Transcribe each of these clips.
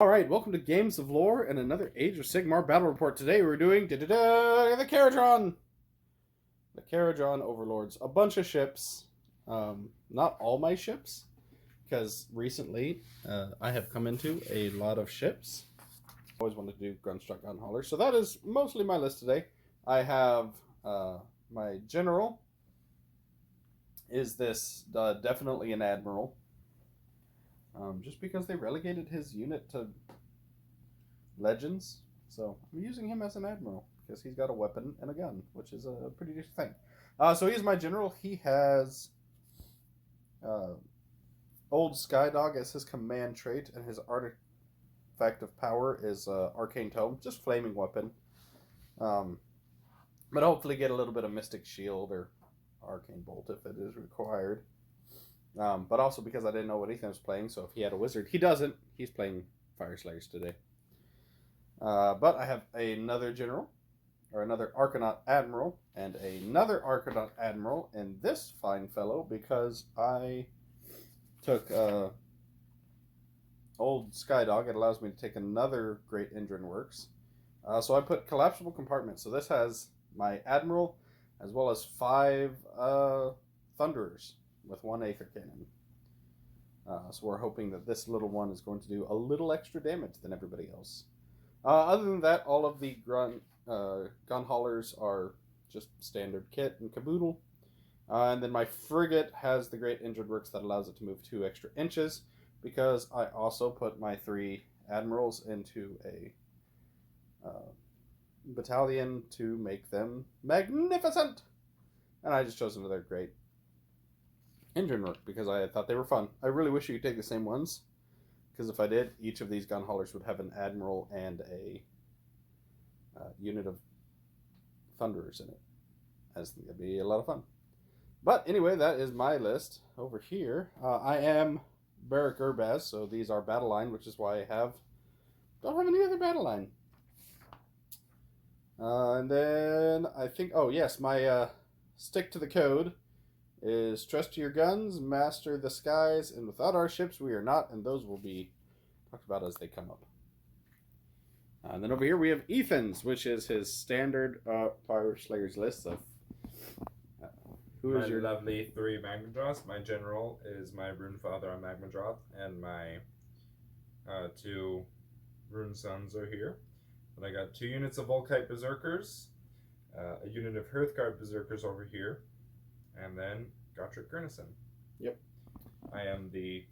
Alright, welcome to Games of Lore and another Age of Sigmar battle report. Today we're doing the Kharadron! The Kharadron Overlords. A bunch of ships. Not all my ships, because recently I have come into a lot of ships. Always wanted to do Grundstruck Gun Haulers, so that is mostly my list today. I have my general is this definitely an admiral. Just because they relegated his unit to legends, so I'm using him as an admiral because he's got a weapon and a gun, which is a pretty decent thing. So he's my general. He has Old Skydog as his command trait, and his artifact of power is Arcane Tome, just flaming weapon. But hopefully get a little bit of Mystic Shield or Arcane Bolt if it is required. But also because I didn't know what Ethan was playing, so if he had a wizard, he doesn't. He's playing Fyreslayers today. But I have another general, or another Arcanaut Admiral, and another Arcanaut Admiral in this fine fellow because I took Old Skydog. It allows me to take another Great Engine Works. So I put Collapsible Compartments. So this has my Admiral as well as 5 Thunderers with 1 Aether Cannon. So we're hoping that this little one is going to do a little extra damage than everybody else. Other than that, all of the gun haulers are just standard kit and caboodle. And then my frigate has the Great Engine Works that allows it to move 2 extra inches, because I also put my 3 admirals into a battalion to make them magnificent. And I just chose another Great Engine Work because I thought they were fun. I really wish you could take the same ones, because if I did, each of these gun haulers would have an admiral and a unit of thunderers in it. I just think that'd be a lot of fun. But anyway, that is my list. Over here, I am barak-Urbaz, so these are battle line, which is why I don't have any other battle line. And then I think, oh yes, my stick to the code is trust your guns, master the skies, and without our ships we are not, and those will be talked about as they come up. And then over here we have Ethan's, which is his standard Fyreslayers list of who is your lovely 3 Magmadroth. My general is my Rune Father on Magmadroth, and my 2 Rune Sons are here. And I got 2 units of Volkite Berserkers, a unit of Hearthguard Berserkers over here, and then Gotrek Gurnison. Yep. I am the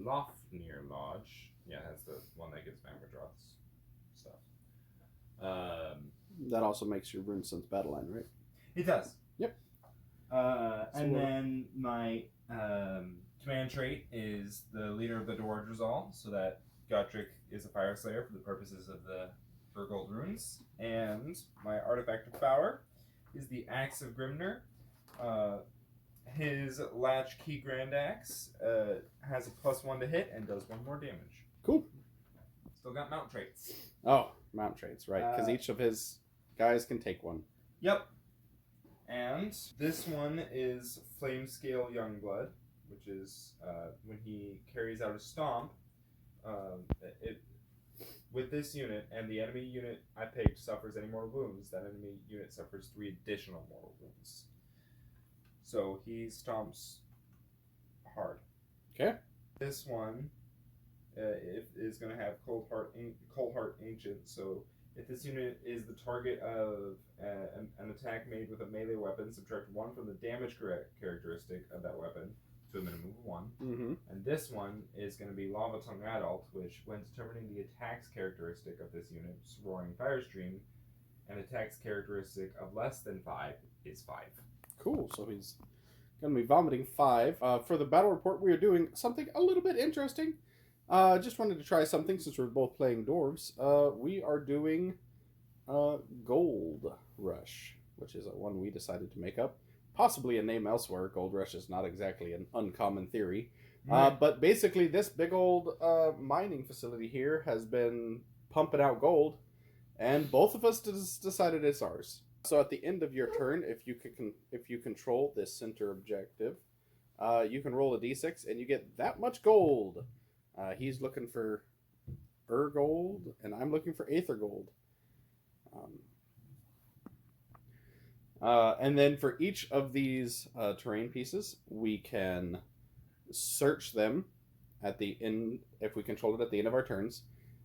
Lofnir Lodge. Yeah, that's the one that gives Magmadroth's stuff. That also makes your Rune Sons battle line, right? It does. Yep. And then my command trait is the leader of the dwarves all, so that Gotrek is a Fyreslayer for the purposes of the Gold runes. And my artifact of power is the Axe of Grimnir. His Latchkey Grand Axe has a +1 to hit and does 1 more damage. Cool. Still got mount traits. Oh, mount traits, right? Because each of his guys can take one. Yep. And this one is Flamescale Youngblood, which is when he carries out a stomp. With this unit, and the enemy unit I picked suffers any mortal wounds, that enemy unit suffers 3 additional mortal wounds. So he stomps hard. Okay. This one is going to have Cold Heart Ancient. So if this unit is the target of an attack made with a melee weapon, subtract 1 from the damage characteristic of that weapon to a minimum of 1. Mm-hmm. And this one is going to be Lava Tongue Adult, which, when determining the attacks characteristic of this unit, Roaring Firestream, an attacks characteristic of less than 5 is 5. Cool, so he's going to be vomiting 5. For the battle report, we are doing something a little bit interesting. Just wanted to try something since we're both playing dwarves. We are doing Gold Rush, which is one we decided to make up. Possibly a name elsewhere. Gold Rush is not exactly an uncommon theory. But basically, this big old mining facility here has been pumping out gold, and both of us decided it's ours. So at the end of your turn, if you control this center objective, you can roll a d6 and you get that much gold. He's looking for Gold, and I'm looking for Aether Gold. And then for each of these terrain pieces, we can search them at the end, if we control it at the end of our turns.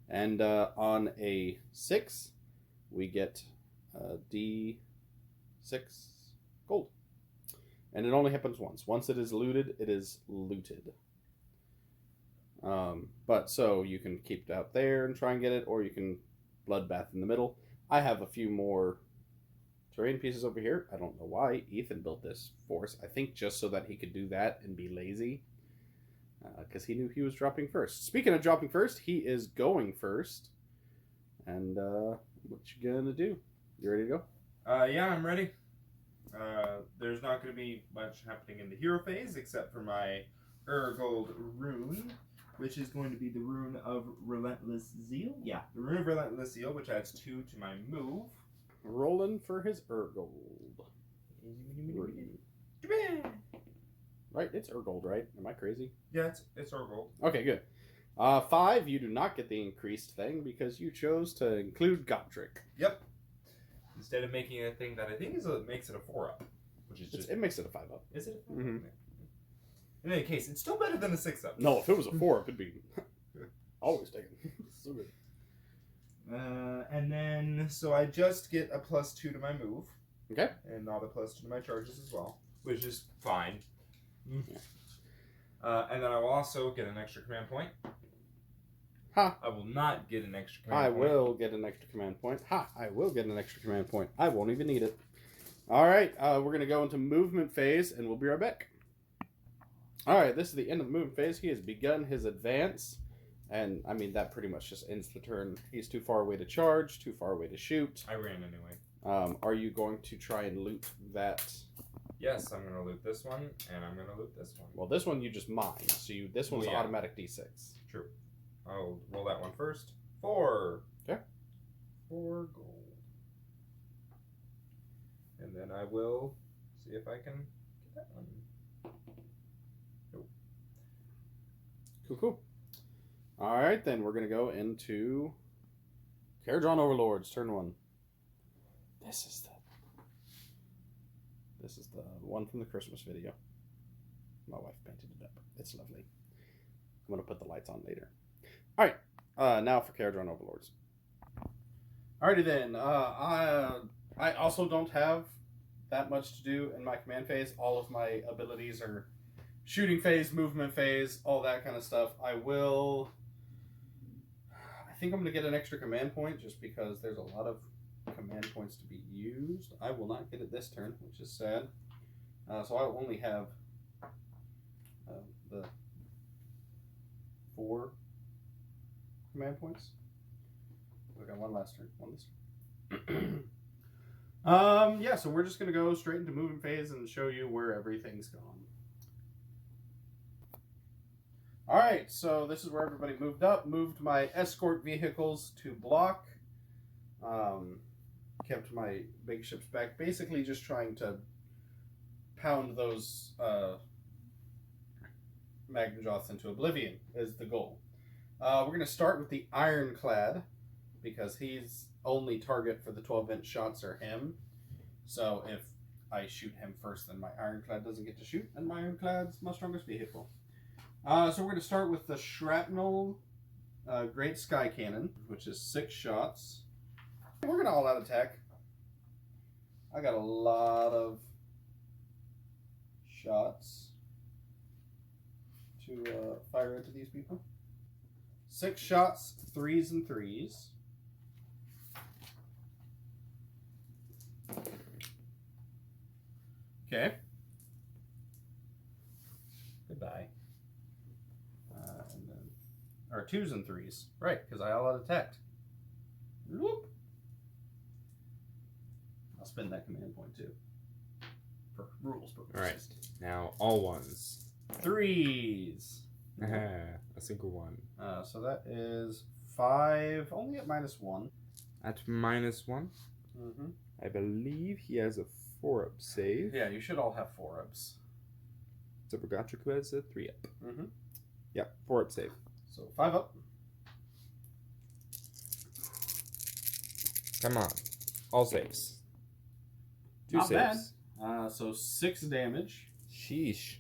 And on a 6, we get D6 gold. And it only happens once. Once it is looted, it is looted. But so you can keep it out there and try and get it, or you can bloodbath in the middle. I have a few more terrain pieces over here. I don't know why Ethan built this for us. I think just so that he could do that and be lazy. Because he knew he was dropping first. Speaking of dropping first, he is going first. And what you gonna do? You ready to go? Yeah, I'm ready. There's not going to be much happening in the hero phase except for my Gold rune, which is going to be the Rune of Relentless Zeal. Yeah, the Rune of Relentless Zeal, which adds 2 to my move. Rolling for his Gold. Right, it's Gold, right? Am I crazy? Yeah, it's Gold. Okay, good. 5, you do not get the increased thing because you chose to include Gotrek. Yep. Instead of making a thing that I think makes it a 4-up, which is just... It makes it a 5-up. Is it a 4-up? Mm-hmm. In any case, it's still better than a 6-up. No, if it was a 4-up, it'd be always taken. So good. And then, so I just get a +2 to my move. Okay. And not a +2 to my charges as well, which is fine. Yeah. And then I will also get an extra command point. Ha! I will not get an extra command point. I will get an extra command point. Ha! I will get an extra command point. I won't even need it. Alright, we're going to go into movement phase, and we'll be right back. Alright, this is the end of the movement phase. He has begun his advance. And, I mean, that pretty much just ends the turn. He's too far away to charge, too far away to shoot. I ran anyway. Are you going to try and loot that? Yes, I'm going to loot this one, and I'm going to loot this one. Well, this one you just mine. So this one's automatic D6. True. I'll roll that one first. 4. Okay. 4 gold. And then I will see if I can get that one. Nope. Cool. Alright, then we're going to go into Kharadron Overlords, turn 1. This is the one from the Christmas video. My wife painted it up. It's lovely. I'm going to put the lights on later. Alright, now for Kharadron Overlords. Alrighty then, I also don't have that much to do in my command phase. All of my abilities are shooting phase, movement phase, all that kind of stuff. I think I'm going to get an extra command point just because there's a lot of command points to be used. I will not get it this turn, which is sad. So I only have the 4 command points. We got one last turn. One this turn. Yeah, so we're just going to go straight into movement phase and show you where everything's gone. Alright, so this is where everybody moved up. Moved my escort vehicles to block. Kept my big ships back. Basically just trying to pound those Magnadroths into oblivion is the goal. We're going to start with the Ironclad because he's only target for the 12-inch shots are him. So if I shoot him first, then my Ironclad doesn't get to shoot, and my Ironclad's my strongest vehicle. So we're going to start with the Shrapnel Great Sky Cannon, which is 6 shots. We're going to all-out attack. I got a lot of shots to fire into these people. 6 shots, 3s and 3s. Okay. Goodbye. And then, or 2s and 3s. Right, because I all-out attacked. Whoop. I'll spend that command point too. For rules purposes. Alright, now all 1s. 3s. A single 1. So that is 5, only at -1. At -1? Mm-hmm. I believe he has a 4-up save. Yeah, you should all have 4-ups. So barak-Urbaz a 3-up. Mm-hmm. Yep, 4-up save. So 5 up. Come on. All saves. 2 Not saves. bad. So 6 damage. Sheesh.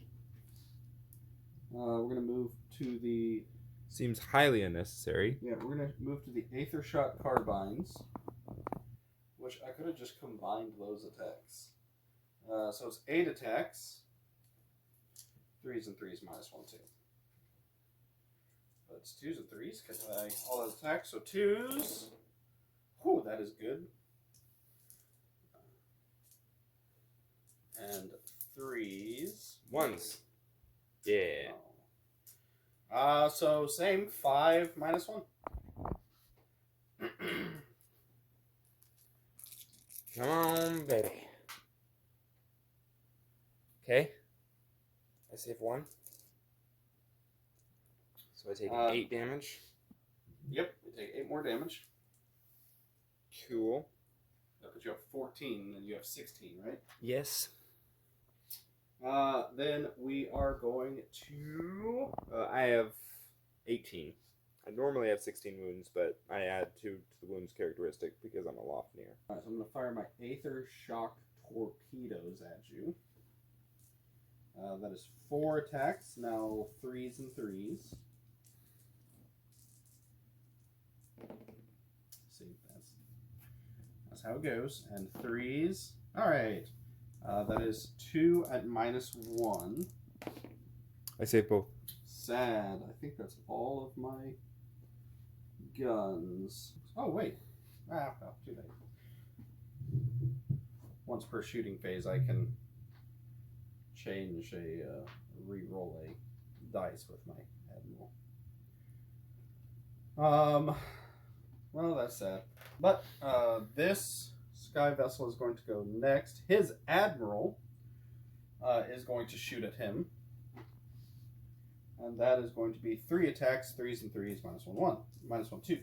We're gonna move to the. Seems highly unnecessary. Yeah, we're gonna move to the Aether Shot Carbines, which I could have just combined those attacks. So it's 8 attacks. 3s and 3s minus 1, 2. But it's 2s and 3s because all those attacks. So 2s. Whew, that is good. And 3s. 1s. Yeah. So same 5 minus 1. Come on, baby. Okay. I save 1. So I take 8 damage. Yep, you take 8 more damage. Cool. That puts you up 14, and you have 16, right? Yes. Then we are going to. I have 18. I normally have 16 wounds, but I add 2 to the wounds characteristic because I'm a Lofnir. Alright, so I'm going to fire my Aether Shock Torpedoes at you. That is 4 attacks, now 3s and 3s. See, that's how it goes. And 3s. Alright. That is 2 at minus 1. I save both. Sad. I think that's all of my guns. Oh, wait. Well, too late. Once per shooting phase, I can change re-roll a dice with my Admiral. Well, that's sad. But this Sky Vessel is going to go next. His Admiral is going to shoot at him. And that is going to be 3 attacks, 3s and 3s, minus 1, 1. Minus 1, 2.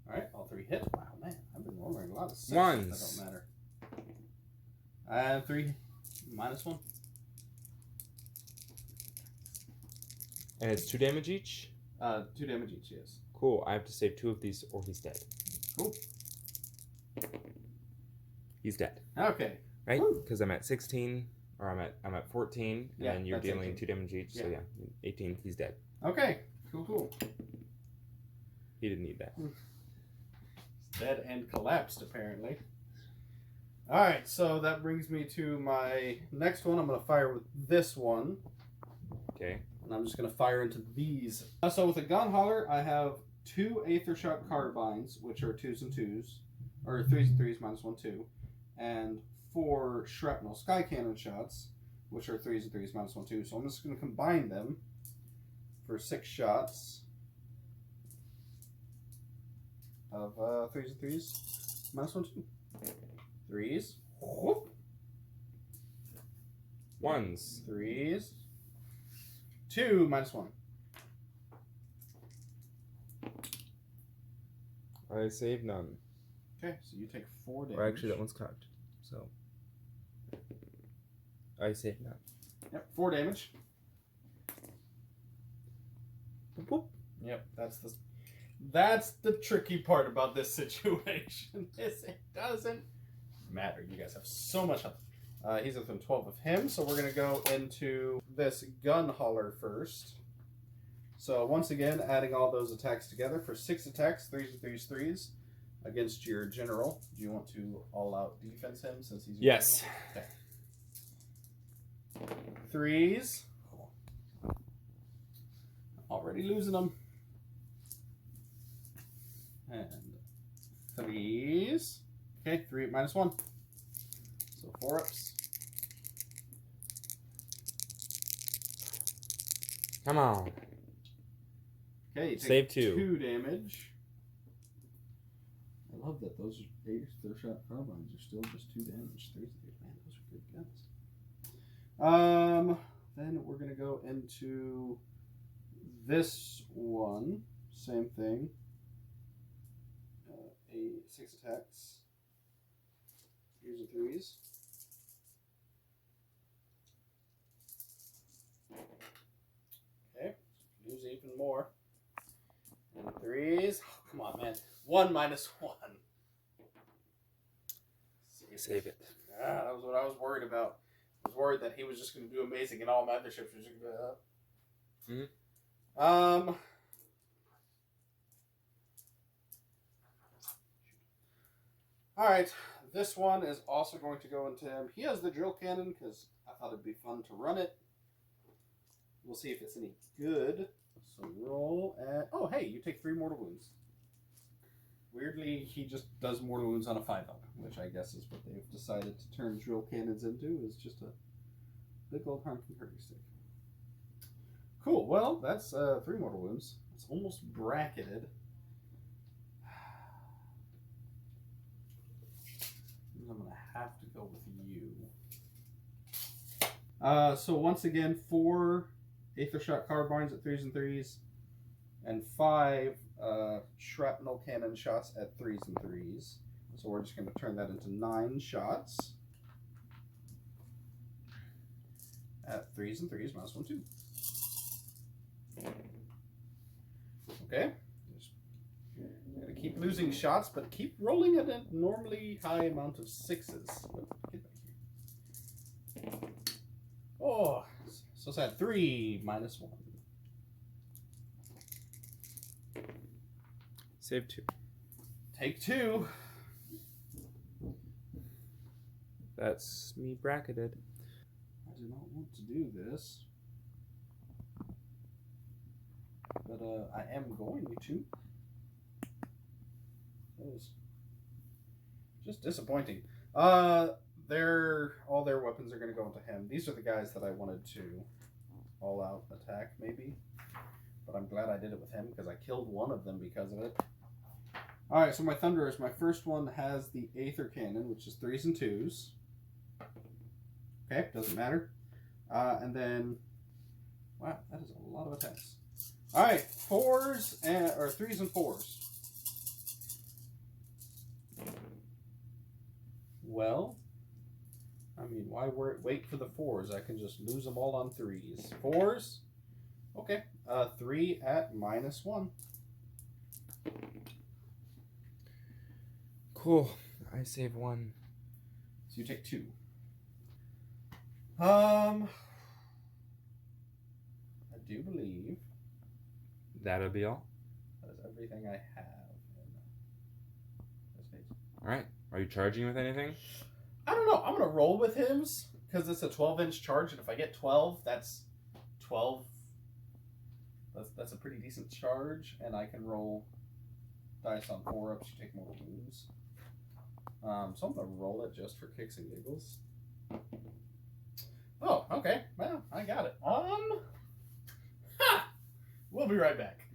Alright, all 3 hit. Wow, man, I've been rolling a lot of 6s. Ones. That don't matter. And 3, minus 1. And it's 2 damage each? 2 damage each, yes. Cool. I have to save 2 of these or he's dead. Cool. He's dead. Okay. Right? Because I'm at 16, or I'm at 14, and then you're dealing 18. 2 damage each. So yeah, 18, he's dead. Okay. Cool. He didn't need that. He's dead and collapsed, apparently. Alright, so that brings me to my next one. I'm going to fire with this one. Okay. And I'm just going to fire into these. So with a gun hauler, I have 2 Aether Shot Carbines, which are 2s and 2s. Or 3s and 3s, minus 1, 2. And 4 Shrapnel Sky Cannon shots, which are 3s and 3s, minus 1, 2. So I'm just going to combine them for 6 shots of 3s and 3s, minus 1, 2. 3s. Whoop. 1s. 3s. 2, minus 1. I save none. Okay, so you take 4 damage. Or actually, that one's cocked. So I save none. Yep, 4 damage. Boop, boop. Yep, that's the tricky part about this situation. Is it doesn't matter. You guys have so much health. He's within 12 of him, so we're going to go into this gun hauler first. So once again, adding all those attacks together for 6 attacks, 3s and 3s, 3s, against your general. Do you want to all-out defense him since he's your Yes. general? Okay. 3s. Already losing them. And 3s. Okay, 3 minus 1. So 4 ups. Come on. Okay, you take Save 2. 2 damage. I love that those Aether Shot Carbines are still just 2 damage. 3 man, those are good guns. Then we're gonna go into this one. Same thing. 6 attacks. 3s and 3s. Okay, lose even more. And threes. Oh, come on, man. 1 minus 1. Save it. Ah, that was what I was worried about. I was worried that he was just going to do amazing and all my other ships were just going to go up. Mm-hmm. Alright, this one is also going to go into him. He has the drill cannon because I thought it'd be fun to run it. We'll see if it's any good. So roll and... Oh, hey, you take 3 mortal wounds. Weirdly, he just does mortal wounds on a 5-up, which I guess is what they've decided to turn drill cannons into, is just a big old harm converting stick. Cool, well, that's 3 mortal wounds. It's almost bracketed. I'm going to have to go with you. So once again, 4 Aether Shot Carbines at 3s and 3s, and 5 shrapnel cannon shots at 3s and 3s. So we're just going to turn that into 9 shots at 3s and 3s, minus 1, 2. Okay. Just gotta keep losing shots, but keep rolling at a normally high amount of 6s. Get back here. Oh, so it's at 3 minus 1. Save 2. Take 2. That's me bracketed. I do not want to do this. But I am going to. That was just disappointing. All their weapons are going to go into him. These are the guys that I wanted to all-out attack, maybe. But I'm glad I did it with him, because I killed one of them because of it. Alright, so my Thunderers, my first one has the Aether Cannon, which is 3s and 2s. Okay, doesn't matter. And then, wow, that is a lot of attacks. Alright, 4s, or 3s and 4s. Well, I mean, why wait for the 4s? I can just lose them all on 3s. 4s? Okay, 3 at minus 1. Cool. I save 1. So you take 2. I do believe that'll be all. that is everything I have in this phase. Alright. Are you charging with anything? I don't know. I'm going to roll with his because it's a 12-inch charge, and if I get 12, that's 12. That's a pretty decent charge, and I can roll dice on 4-ups. You take mortal wounds. So I'm going to roll it just for kicks and giggles. Oh, okay. Well, I got it. We'll be right back.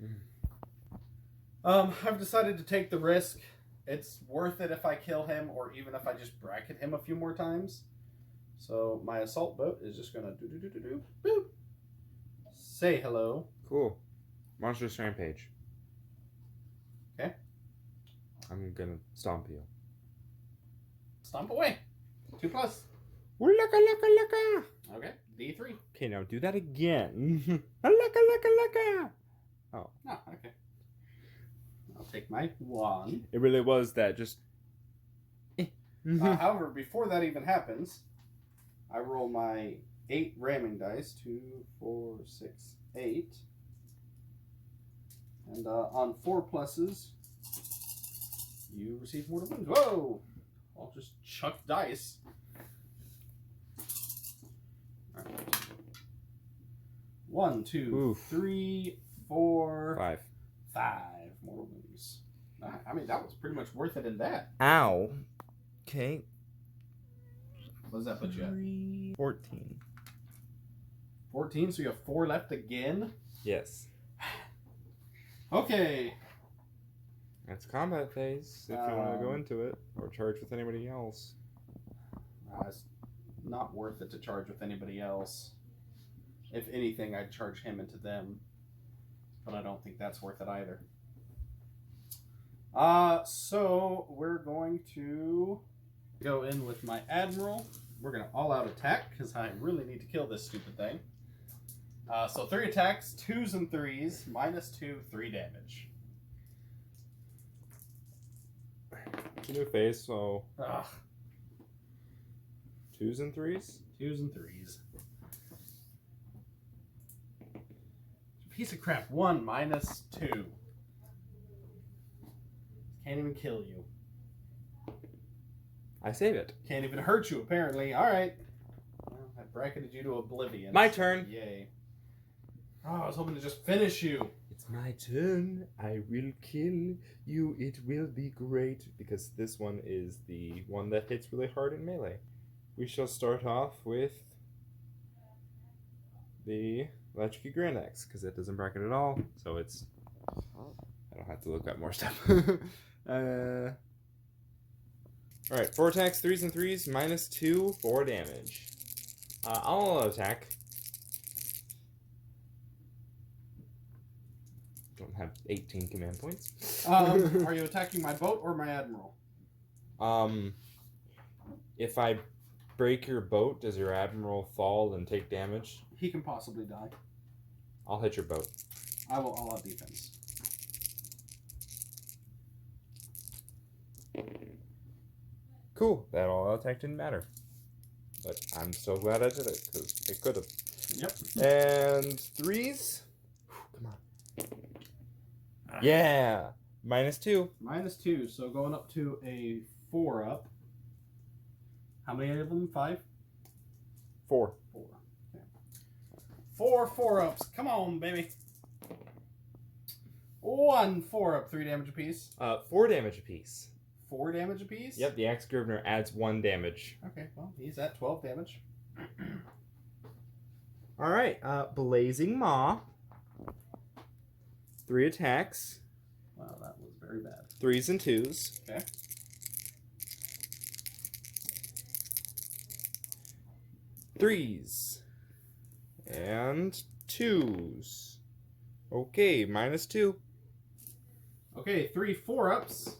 I've decided to take the risk. It's worth it if I kill him, or even if I just bracket him a few more times. So my assault boat is just gonna do boop. Say hello. Cool. Monstrous Rampage. Okay. I'm gonna stomp you. Stomp away. 2+. Laka. Okay. D3. Okay, now do that again. Laka. Oh. Oh, okay. I'll take my 1. It really was that, just... However, before that even happens, I roll my 8 ramming dice. 2, 4, 6, 8. And on 4 pluses, you receive mortal wounds. Whoa! I'll just chuck dice. All right. 1, 2, Oof. 3, 4, 5. 5 mortal wounds. I mean, that was pretty much worth it in that. Ow. Okay. What does that put you at? 14. 14, so you have 4 left again? Yes. Okay. That's combat phase, if you want to go into it, or charge with anybody else. It's not worth it to charge with anybody else. If anything, I'd charge him into them. But I don't think that's worth it either. So we're going to go in with my Admiral. We're going to all-out attack, because I really need to kill this stupid thing. So 3 attacks, 2s and 3s, minus 2, 3 damage. It's a new phase, so Ugh. 2s and 3s. 2s and 3s. Piece of crap. 1 minus 2. Can't even kill you. I save it. Can't even hurt you, apparently. Alright. Well, I bracketed you to oblivion. My turn. Yay. Oh, I was hoping to just finish you. It's my turn. I will kill you. It will be great. Because this one is the one that hits really hard in melee. We shall start off with the Electric Grand Axe, because it doesn't bracket at all. So it's... I don't have to look up more stuff. Alright, 4 attacks, 3s and 3s, minus 2, 4 damage. I'll attack. Don't have 18 command points. Are you attacking my boat or my admiral? If I break your boat, does your admiral fall and take damage? He can possibly die. I'll hit your boat. I'll have defense. Cool. That all attack didn't matter. But I'm so glad I did it, because it could have. Yep. And 3s. Come on. Yeah. Minus 2. Minus 2, so going up to a 4 up. How many of them? 5? 4. 4. Okay. 4 4-ups. Come on, baby. 1 4-up, 3 damage apiece. 4 damage apiece. 4 damage apiece? Yep, the Axe Scrivener adds 1 damage. Okay, well, he's at 12 damage. Alright, Blazing Maw. 3 attacks. Wow, that was very bad. 3s and 2s. Okay. Threes. And 2s. Okay, minus 2. Okay, 3 4-ups.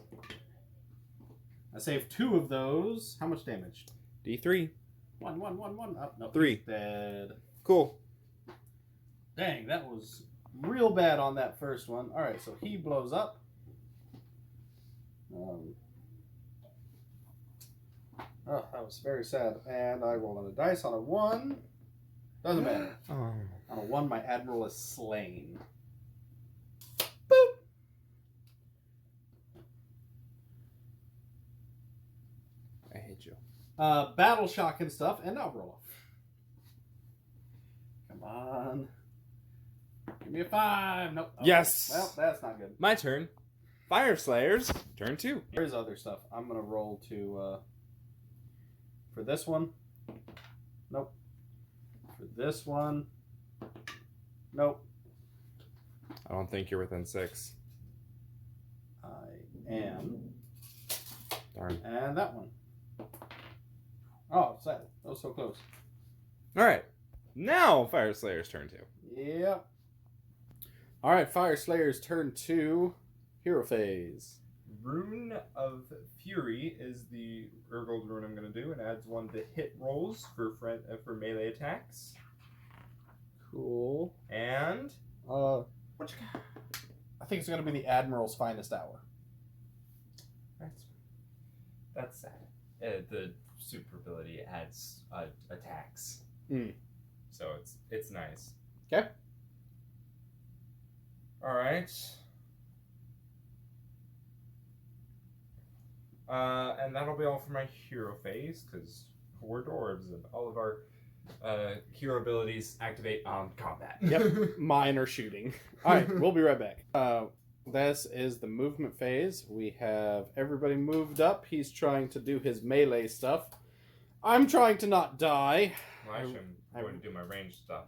I saved 2 of those. How much damage? D3. 1 1 1 1. Oh, no, 3. he's dead. Cool. Dang, that was real bad on that first one. Alright, so he blows up. Oh, that was very sad. And I roll on a dice on a 1. Doesn't matter. Oh. On a 1, my admiral is slain. Boop. I hate you. Battle shock and stuff, and I'll roll off. Come on. Give me a 5. Nope. Okay. Yes. Well, that's not good. My turn. Fyreslayers. Turn 2. Here's other stuff. I'm going to roll to... for this one. Nope. For this one. Nope. I don't think you're within 6. I am. Darn. And that one. Oh, sad. That was so close. Alright. Now Fyreslayers turn 2. Yep. Alright, Fyreslayers turn 2. Hero phase. Rune of Fury is the Urgold rune I'm going to do. It adds 1 to hit rolls for melee attacks. Cool. And What you got? I think it's going to be the Admiral's finest hour. That's sad. The super ability adds attacks. So it's nice. Okay. All right. And that'll be all for my hero phase, because we're dwarves and all of our hero abilities activate on combat. Yep. Mine are shooting. Alright, we'll be right back. This is the movement phase. We have everybody moved up. He's trying to do his melee stuff. I'm trying to not die. Well, actually, I'm going to do my range stuff.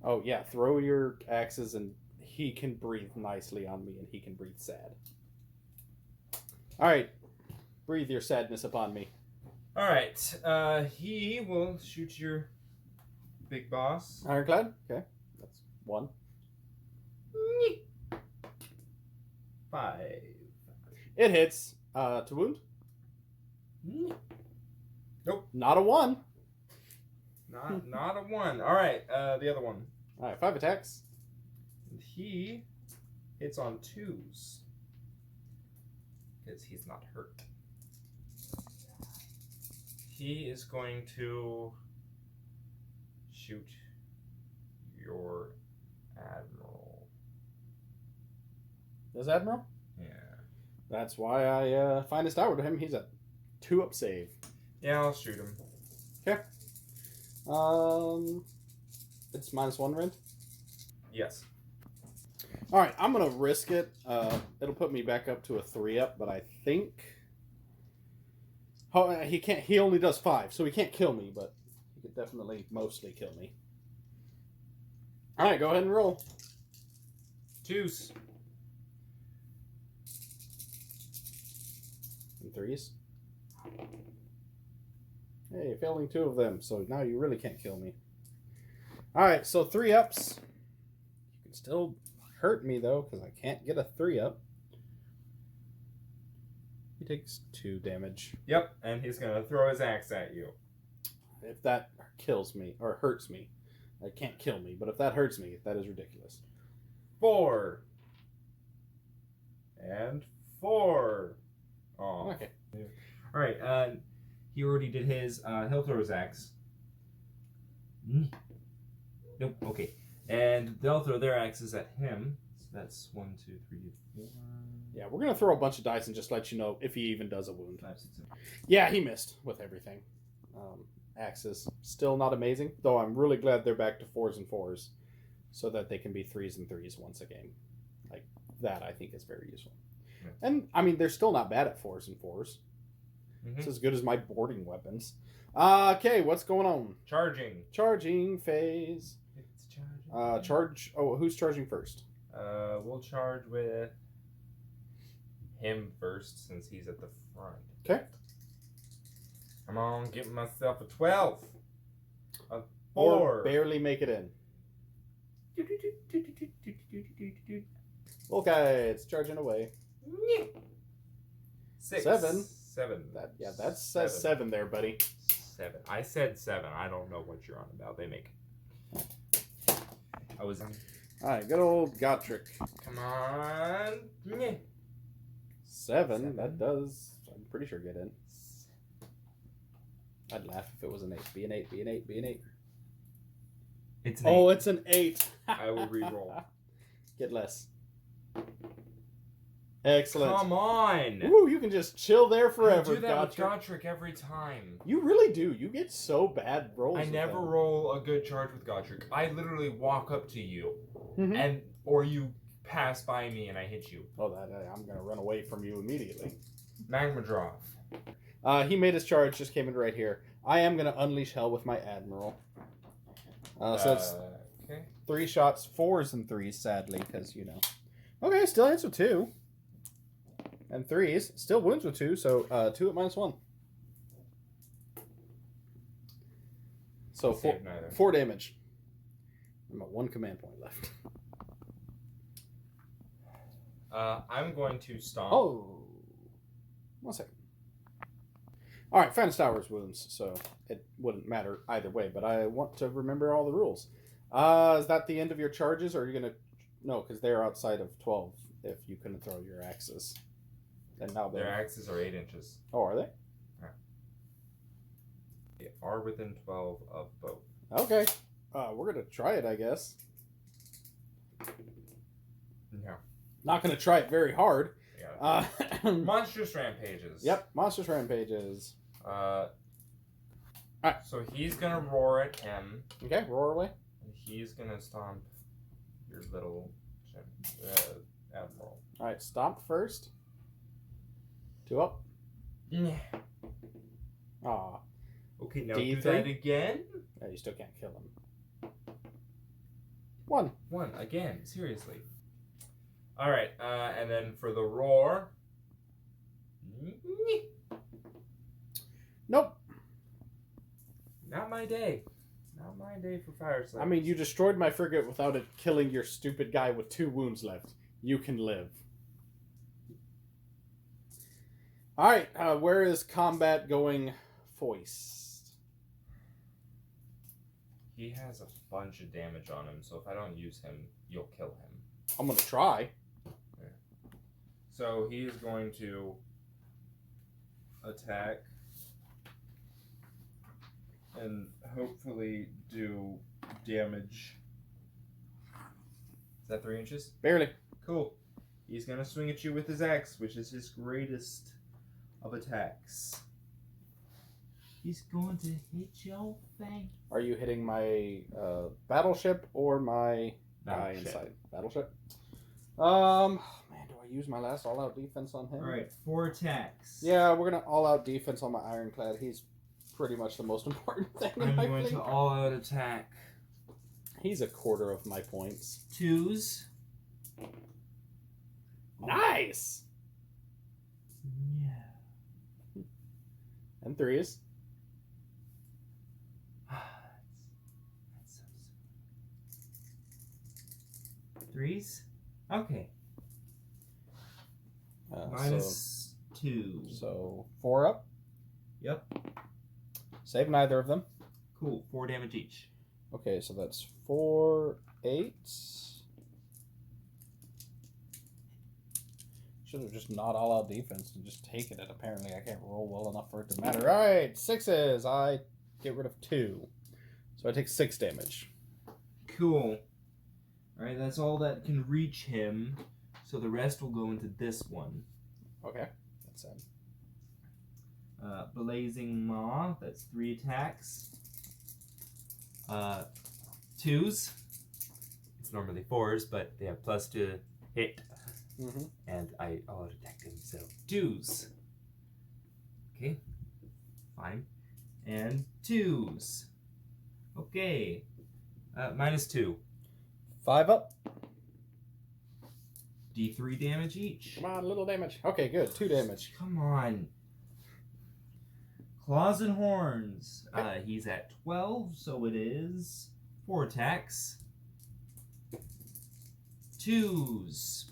Oh, yeah. Throw your axes and he can breathe nicely on me and he can breathe sad. Alright. Breathe your sadness upon me. Alright. He will shoot your big boss. Ironclad? Okay. That's 1. 5. It hits. To wound? Nope. Not a 1. Not a 1. Alright, the other one. Alright, 5 attacks. He hits on 2s. because he's not hurt. He is going to shoot your admiral. Does Admiral? Yeah. That's why I finest hour to him. He's a 2-up save. Yeah, I'll shoot him. Okay. It's -1 rend. Yes. All right, I'm gonna risk it. It'll put me back up to a 3-up, but I think he can't. He only does 5, so he can't kill me, but he could definitely mostly kill me. All right, go ahead and roll. 2s. And 3s. Hey, failing 2 of them, so now you really can't kill me. All right, so 3-ups. You can still hurt me though, because I can't get a 3-up. He takes 2 damage. Yep, and he's gonna throw his axe at you. If that kills me or hurts me, that can't kill me. But if that hurts me, that is ridiculous. 4. And 4. Oh. Okay. All right. He already did his. He'll throw his axe. Nope. Okay. And they'll throw their axes at him. So that's 1, 2, 3, 4. Yeah, we're gonna throw a bunch of dice and just let you know if he even does a wound. 5, 6, 7. Yeah, he missed with everything. Axes still not amazing, though. I'm really glad they're back to 4s and 4s, so that they can be 3s and 3s once a game. Like that, I think is very useful. Yeah. And I mean, they're still not bad at 4s and 4s. It's as good as my boarding weapons. Okay, what's going on? Charging. Charging phase. It's charging. Charge. Oh, who's charging first? We'll charge with him first since he's at the front. Okay. Come on, give myself a 12. A 4. Or barely make it in. Okay, it's charging away. 6. 7. 7. That says 7 there, buddy. 7. I said 7. I don't know what you're on about. They make. I was in. Alright, good old Gotrick. Come on. 7. That does, I'm pretty sure, get in. I'd laugh if it was an 8. Be an 8, be an 8, be an 8. It's an 8. Oh, it's an 8. I will re-roll. Get less. Excellent. Come on. Ooh, you can just chill there forever, I do that with Gotrick. Gotrick every time. You really do. You get so bad rolls. I with never them. roll a good charge with Gotrick. I literally walk up to you, Mhm. or you pass by me and I hit you. Oh, I'm gonna run away from you immediately. Magma Draw. He made his charge, just came in right here. I am gonna unleash hell with my Admiral. So it's Okay. 3 shots, 4s and 3s, sadly, because, you know. Okay, still hits with 2. And 3s. Still wounds with 2, so 2 at -1. So 4 damage. I'm at 1 command point left. I'm going to stomp. Oh. 1 second. Alright, Finest Hour's wounds, so it wouldn't matter either way, but I want to remember all the rules. Is that the end of your charges, or are you going to... No, because they're outside of 12 if you couldn't throw your axes. And now Their axes are 8 inches. Oh, are they? Yeah. They are within 12 of both. Okay. We're going to try it, I guess. No. Not going to try it very hard. Yeah. Monstrous Rampages. Yep, Monstrous Rampages. Alright. So he's going to roar at him. Okay, roar away. And he's going to stomp your little Admiral. Alright, stomp first. 2 up. Yeah. Aw. Okay, now D3? do that again. Yeah, you still can't kill him. 1. 1 again. Seriously. All right, and then for the roar. Nope. Not my day. Not my day for Fyreslayers. I mean, you destroyed my frigate without it killing your stupid guy with 2 wounds left. You can live. Alright, where is combat going foist? He has a bunch of damage on him, so if I don't use him, you'll kill him. I'm going to try. So he is going to attack and hopefully do damage. Is that 3 inches? Barely. Cool. He's gonna swing at you with his axe, which is his greatest of attacks. He's going to hit your face. Are you hitting my battleship or my guy Battleship. inside? Battleship. Man, do I use my last all-out defense on him? All right, 4 attacks. Yeah, we're gonna all-out defense on my ironclad. He's pretty much the most important thing in I'm my going fleet. to all-out attack. He's a quarter of my points. 2s. Nice. Yeah. And 3s. That's so sweet. 3s? Okay. Minus 2. So 4 up. Yep. Save neither of them. Cool. 4 damage each. Okay, so that's 4, 8. Should have just not all out defense and just taken it. Apparently, I can't roll well enough for it to matter. All right, 6s. I get rid of 2, so I take 6 damage. Cool. All right, that's all that can reach him. So the rest will go into this one. Okay, that's it. Blazing Maw. That's 3 attacks. 2s. It's normally 4s, but they have +2 to hit. Mm-hmm. And I attacked him, so 2s. Okay, fine. And 2s. Okay. Minus 2. 5 up. D3 damage each. Come on, little damage. Okay, good. 2 damage. Come on. Claws and Horns. He's at 12, so it is 4 attacks. 2s.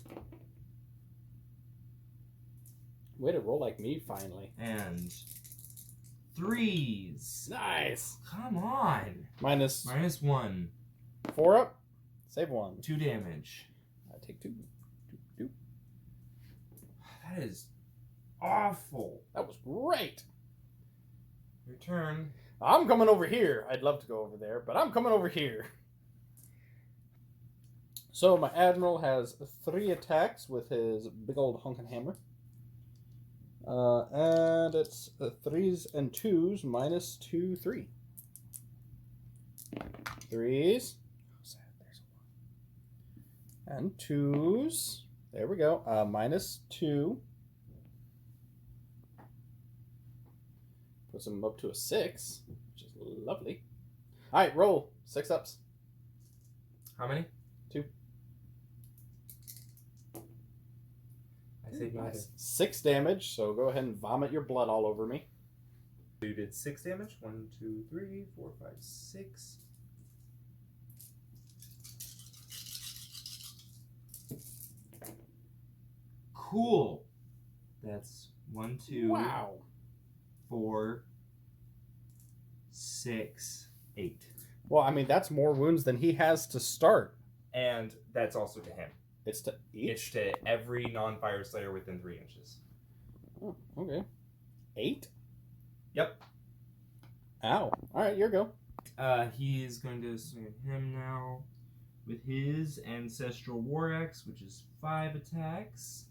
Way to roll like me, finally. And 3s. Nice. Come on. Minus Minus 1. 4 up. Save 1. 2 damage. I take 2. 2. That is awful. That was great. Your turn. I'm coming over here. I'd love to go over there, but I'm coming over here. So my admiral has 3 attacks with his big old honkin' hammer. And it's 3s and 2s minus 2, 3. 3s. And 2s. There we go. Minus 2. Puts him up to a 6, which is lovely. All right, roll. 6 ups. How many? 2. I saved neither. 6 damage, so go ahead and vomit your blood all over me. You did 6 damage. 1, 2, 3, 4, 5, 6. Cool. That's 1, 2, Wow. 4, 6, 8. Well, I mean, that's more wounds than he has to start. And that's also to him. It's to each? It's to every non-Fyreslayer within 3 inches. Oh, okay. 8? Yep. Ow. All right, your go. He is going to swing at him now with his Ancestral War Axe, which is 5 attacks.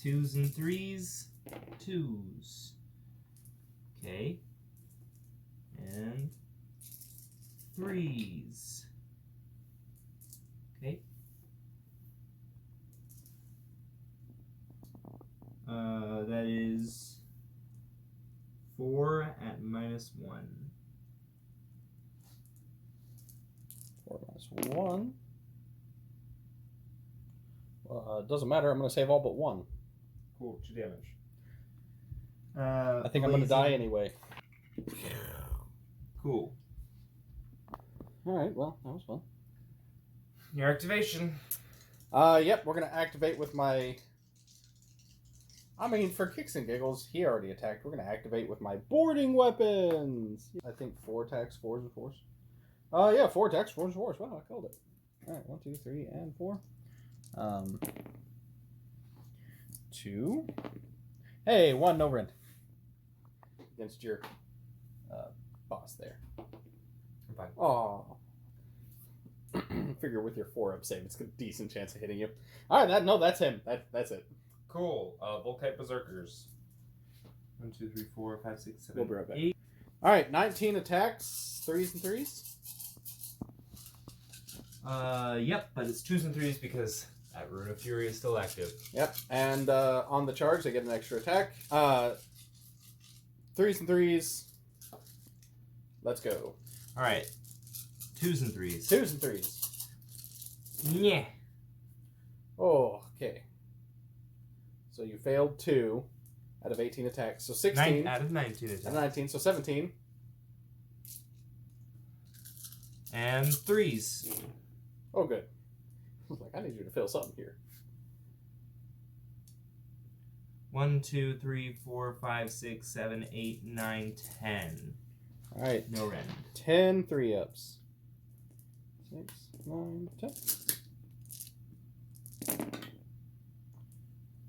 Twos and 3s. 2s. Okay. And 3s. Okay. That is 4 at minus 1. 4 minus 1. Well, it doesn't matter. I'm going to save all but 1. Cool, 2 damage. I think I'm going to die anyway. Cool. All right, well, that was fun. Your activation. Yep, we're going to activate with my... I mean, for kicks and giggles, he already attacked. We're going to activate with my boarding weapons. I think 4 attacks, 4s and 4s. Yeah, 4 attacks, 4s and 4s. Wow, I called it. All right, 1, 2, 3, and 4. 2. Hey, 1, no rend. Against your boss there. I'm fine. Oh. Figure with your 4-up save, it's a decent chance of hitting you. All right, that's him. That's it. Cool. Volkite Berserkers. 1, 2, 3, 4, 5, 6, 7, We'll be right back. 8. All right, 19 attacks, 3s and 3s. Yep, but it's 2s and 3s because that Rune of Fury is still active. Yep, and on the charge, they get an extra attack. 3s and 3s. Let's go. All right. 2s and 3s. 2s and 3s. Yeah. Oh, okay. So you failed 2 out of 18 attacks. So 16. 9 out of 19 attacks. Out of 19, so 17. And 3s. Oh, good. I was like, I need you to fail something here. 1, 2, 3, 4, 5, 6, 7, 8, 9, 10. All right. No rend. 10 3-ups. 6, 9, 10.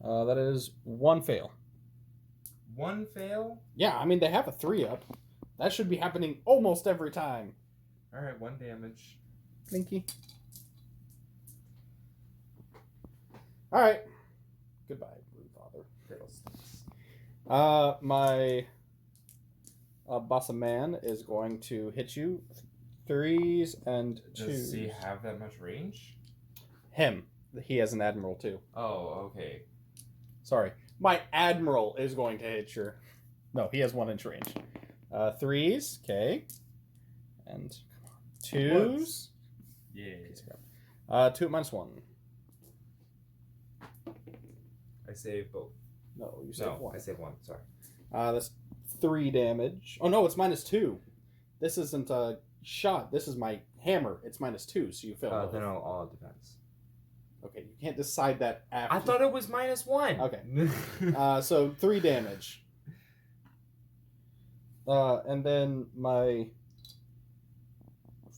That is 1 fail. 1 fail? Yeah, I mean, they have a 3-up. That should be happening almost every time. Alright, 1 damage. Blinky. Alright. Goodbye, Blue Father. Fiddlesticks. My boss of man is going to hit you. 3s and 2s. Does he have that much range? Him. He has an admiral, too. Oh, okay. Sorry. My admiral is going to hit your... No, he has 1-inch range. 3s. Okay. And 2s. Yeah. 2 at -1. I saved both. No, you saved 1. I saved 1. Sorry. That's 3 damage. Oh, no, it's -2. This isn't a shot. This is my hammer. It's -2, so you fail. Then all depends. Okay, you can't decide that after. I thought it was -1. Okay. So 3 damage. And then my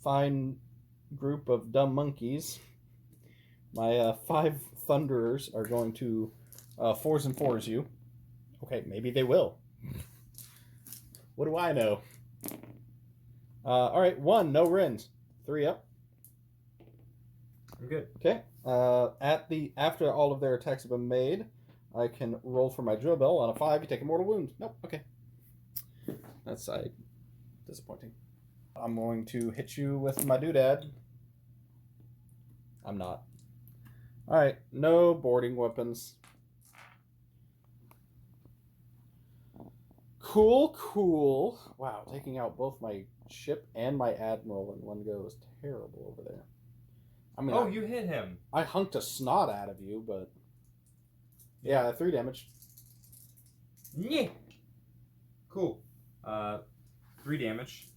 fine group of dumb monkeys, my 5 thunderers are going to 4s and 4s you. Okay, maybe they will. What do I know? All right, 1, no rends. 3 up. I'm good. Okay. After all of their attacks have been made, I can roll for my drill bell. On a 5, you take a mortal wound. Nope. Okay. That's disappointing. I'm going to hit you with my doodad. I'm not. All right. No boarding weapons. Cool. Wow, taking out both my ship and my admiral in one go is terrible over there. I mean, you hit him. I hunked a snot out of you, but yeah, 3 damage. Yeah. Cool. 3 damage.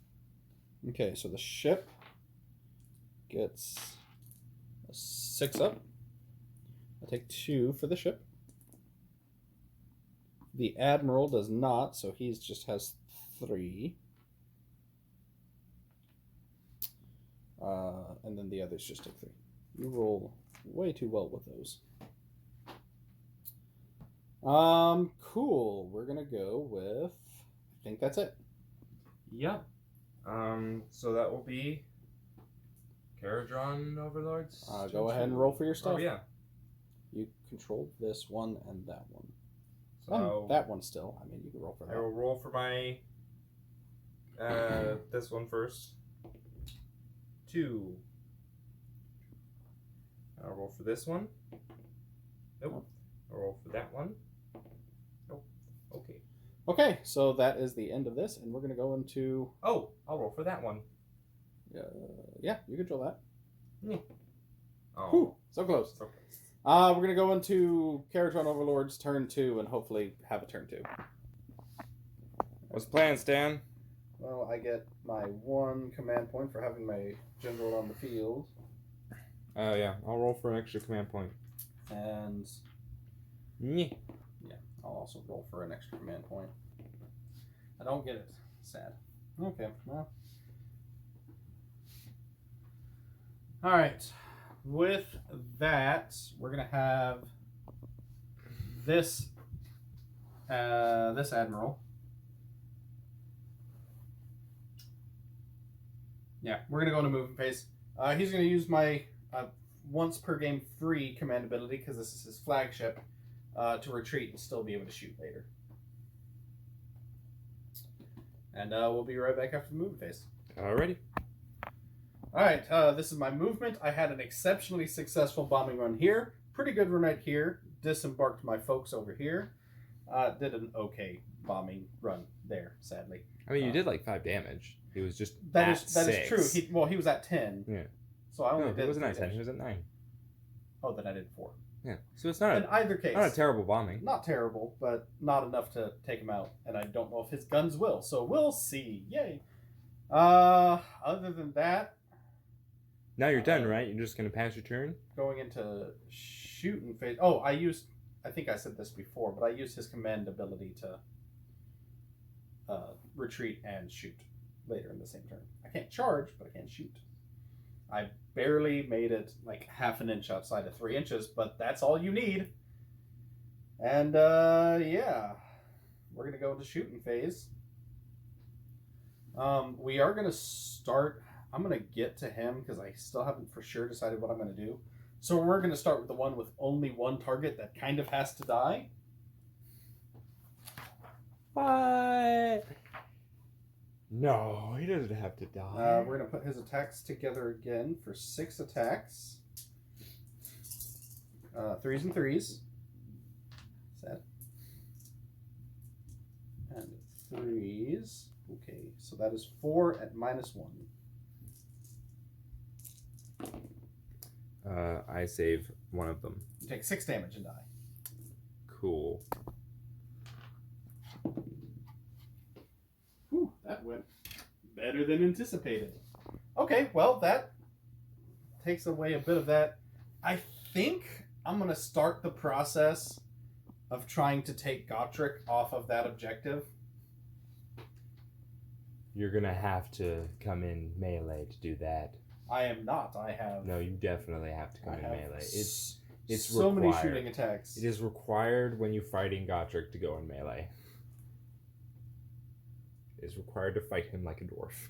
Okay, so the ship gets a 6 up. I take 2 for the ship. The admiral does not, so he just has 3. And then the others just take 3. You roll way too well with those. Cool. We're gonna go with. I think that's it. Yep. So that will be Kharadron Overlords. Go ahead and roll for your stuff. Oh yeah. You control this one and that one. So And that one still. I mean, you can roll for that. I will roll for my this one first. 2. I'll roll for this one. Nope. I'll roll for that one. Nope. Okay. Okay, so that is the end of this, and we're going to go into... Oh, I'll roll for that one. Yeah, you control that. Yeah. Oh. Whew, so close. So close. We're going to go into Kharadron Overlords turn 2 and hopefully have a turn 2. What's the plan, Stan? Well, I get my 1 command point for having my general on the field. Oh, yeah. I'll roll for an extra command point. And Yeah. I'll also roll for an extra command point. I don't get it. Sad. Okay, well. Alright. with that, we're gonna have this this admiral. Yeah, we're gonna go into movement phase. He's gonna use my once per game free command ability because this is his flagship to retreat and still be able to shoot later. And we'll be right back after the movement phase. Alrighty. Alright, this is my movement. I had an exceptionally successful bombing run here. Pretty good run right here. Disembarked my folks over here. Did an okay bombing run there, sadly. I mean, you did like 5 damage. He was just that at is 6. true. He was at 10. Yeah. So I only No, did. it wasn't at 10. He was at 9. Oh, then I did 4. Yeah. So it's not In either case, not a terrible bombing. not terrible, but not enough to take him out. And I don't know if his guns will. So we'll see. Yay. Other than that, Now you're done, right? You're just gonna pass your turn. going into shooting phase. Oh, I think I said this before, but I used his command ability to retreat and shoot later in the same turn. I can't charge, but I can shoot. I barely made it like half an inch outside of 3 inches, but that's all you need. And yeah, we're gonna go into shooting phase. We are gonna start. I'm gonna get to him because I still haven't for sure decided what I'm gonna do. So we're gonna start with the one with only one target that kind of has to die. What? No, he doesn't have to die. We're gonna put his attacks together again for 6 attacks. 3s and 3s. Sad. And 3s. Okay, so that is 4 at -1. I save one of them. You take 6 damage and die. Cool. Whew, that went better than anticipated. Okay, well, that takes away a bit of that. I think I'm going to start the process of trying to take Gotrek off of that objective. You're gonna have to come in melee to do that. I am not. I have... No, you definitely have to come in melee. It's so required. many shooting attacks. It is required when you're fighting Gotrek to go in melee. It is required to fight him like a dwarf.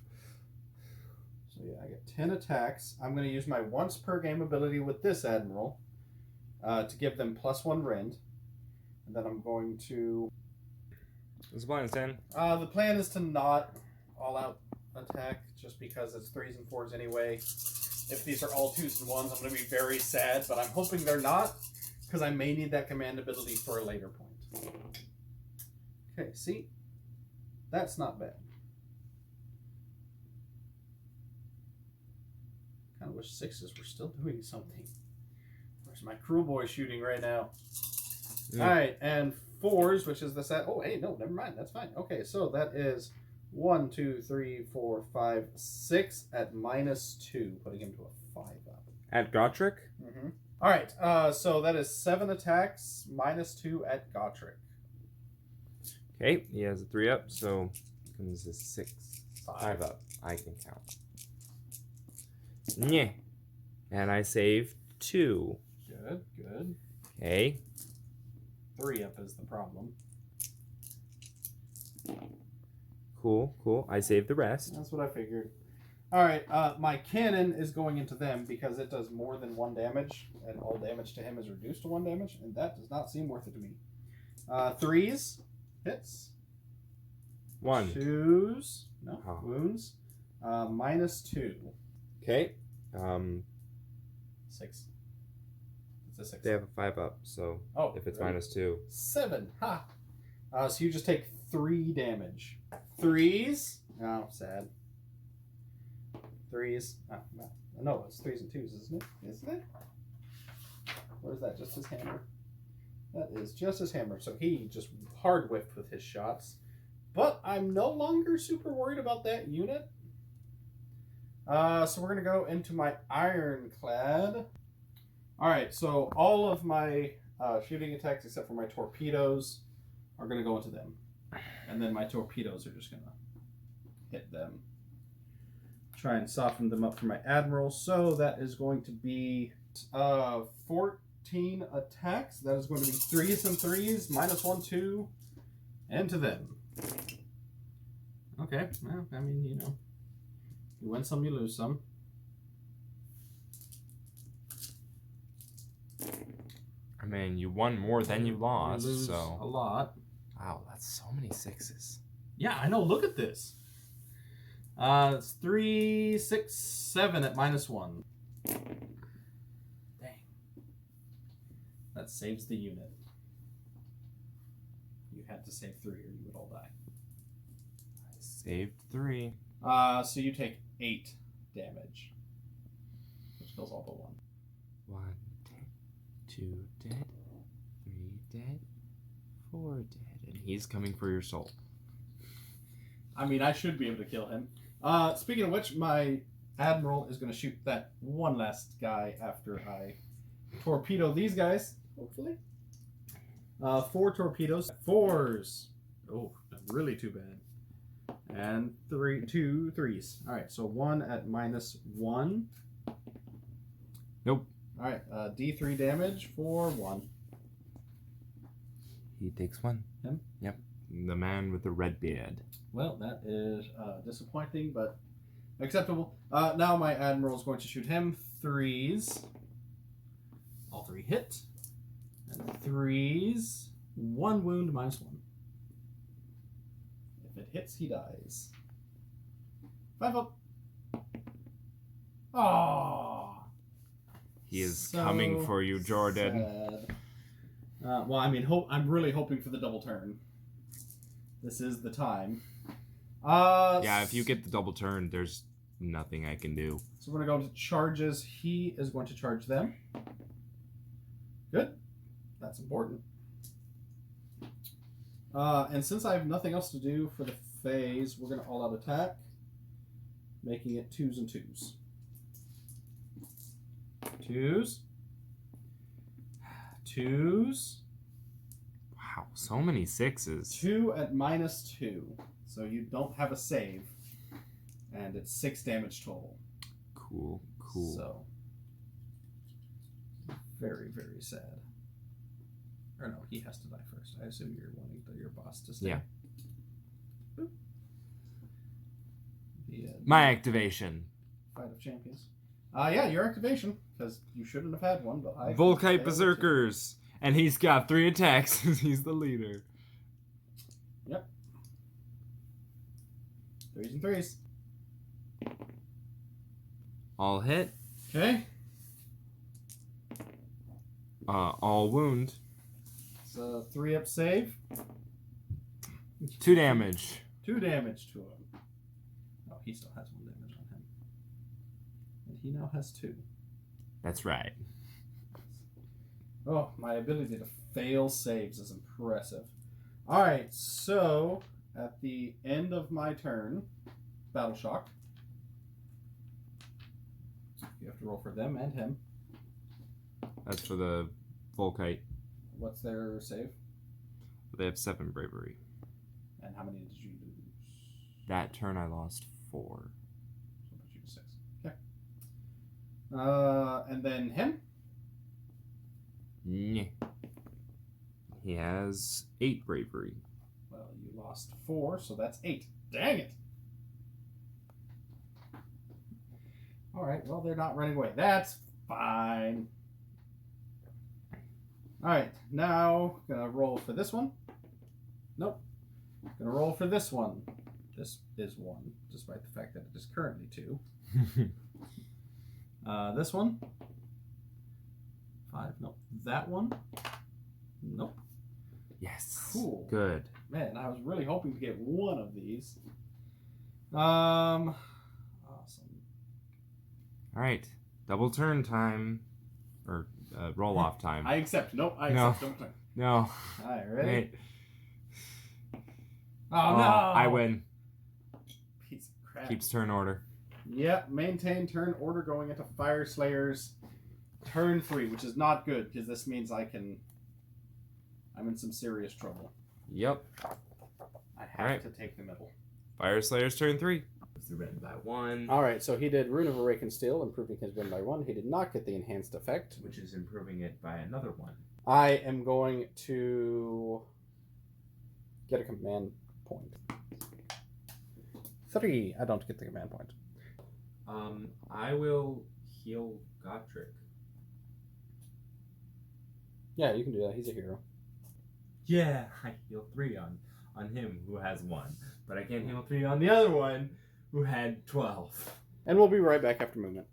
So yeah, I get 10 attacks. I'm going to use my once per game ability with this admiral to give them +1 rend. And then I'm going to... What's the plan, Stan? The plan is to not all-out attack, just because it's 3s and 4s anyway. If these are all 2s and 1s, I'm going to be very sad, but I'm hoping they're not, because I may need that command ability for a later point. Okay, see? That's not bad. Kind of wish 6s were still doing something. Where's my cruel boy shooting right now? Mm. Alright, and 4s, which is the set. Oh, hey, no, never mind. That's fine. Okay, so that is 1, 2, 3, 4, 5, 6 at -2, putting him to a 5 up. At Gotrek? Mm-hmm. Alright, so that is 7 attacks, -2 at Gotrek. Okay, he has a 3 up, so comes a 6. 5 5 up. I can count. Yeah. And I save 2. Good, good. Okay. 3 up is the problem. Cool, cool. I save the rest. That's what I figured. Alright, my cannon is going into them because it does more than 1 damage, and all damage to him is reduced to 1 damage, and that does not seem worth it to me. 3s, hits. 1. 2s, no, Oh. wounds. -2. Okay. 6. It's a 6. They have a 5 up, so Oh, if it's really? -2. 7. Ha! So you just take 3 damage. 3s. Oh, sad. 3s. Oh, no, it's 3s and 2s, isn't it? Isn't it? Or is that just his hammer? That is just his hammer. So he just hard whiffed with his shots. But I'm no longer super worried about that unit. So we're going to go into my ironclad. Alright, so all of my shooting attacks except for my torpedoes are going to go into them. And then my torpedoes are just going to hit them. Try and soften them up for my admiral. So that is going to be 14 attacks. That is going to be 3s and 3s, -1, 2, and to them. Okay, well, I mean, you know, you win some, you lose some. I mean, you won more than you lost, lose so a lot. wow, that's so many 6s. Yeah, I know. Look at this. It's 3, 6, 7 at -1. Dang. That saves the unit. You had to save 3 or you would all die. I saved 3. So you take 8 damage, which kills all but 1. 1 dead, 2 dead, 3 dead, 4 dead, and he's coming for your soul. I mean, I should be able to kill him. Speaking of which, my admiral is going to shoot that one last guy after I torpedo these guys, hopefully. 4 torpedoes. 4s. Oh, really too bad. And 2 3s. All right, so 1 at -1. Nope. All right, D3 damage for 1. He takes 1. Him? Yep. The man with the red beard. Well, that is disappointing, but acceptable. Now my admiral is going to shoot him. 3s. All 3 hit. And 3s. 1 wound, -1. If it hits, he dies. 5 up. Aww. He is So coming for you, Jordan. sad. Well, I mean, I'm really hoping for the double turn. This is the time. Yeah, if you get the double turn, there's nothing I can do. So we're going to go to charges. He is going to charge them. Good. That's important. And since I have nothing else to do for the phase, we're going to all-out attack, making it 2s and 2s. 2s. 2s. Wow, so many 6s. 2 at -2. So you don't have a save. And it's 6 damage total. Cool, cool. So, very, very sad. Or no, he has to die first. I assume you're wanting your boss to stay. Yeah. Boop. My activation. Fight of Champions. Yeah, your activation, because you shouldn't have had one, but I... Volkite Berserkers. And he's got 3 attacks. He's the leader. Yep. 3s and 3s. All hit. Okay. All wound. So 3 up save. 2 damage. 2 damage to him. Oh, he still has 1 damage on him. And he now has 2. That's right. Oh, my ability to fail saves is impressive. Alright, so at the end of my turn, Battle Shock. You have to roll for them and him. That's for the Volkite. What's their save? They have 7 bravery. And how many did you lose? That turn I lost 4. So I'll put you to 6. Okay. And then him? Yeah. He has 8 bravery. Well, you lost 4, so that's 8. Dang it! Alright, well, they're not running away. That's fine. Alright, now, gonna roll for this one. Nope. Gonna roll for this one. This is 1, despite the fact that it is currently 2. This one. 5. Nope. That one. Nope. Yes. Cool. Good. Man, I was really hoping to get one of these. Awesome. All right. Double turn time. Or roll off time. I accept. Nope, I No. accept. Don't turn. No. All right, ready? Wait. Oh, no! I win. Piece of crap. Keeps turn order. Yep, maintain turn order going into Fyreslayers turn 3, which is not good, because this means I'm in some serious trouble. Yep. I have Alright. to take the middle. Fyreslayers turn 3. the rend by 1. Alright, so he did Rune of Awakened Steel, improving his rend by 1. He did not get the enhanced effect. Which is improving it by another 1. I am going to get a command point. 3. I don't get the command point. I will heal Gotrek. Yeah, you can do that. He's a hero. Yeah, I heal 3 on him who has 1. But I can't heal 3 on the other one who had 12. And we'll be right back after movement.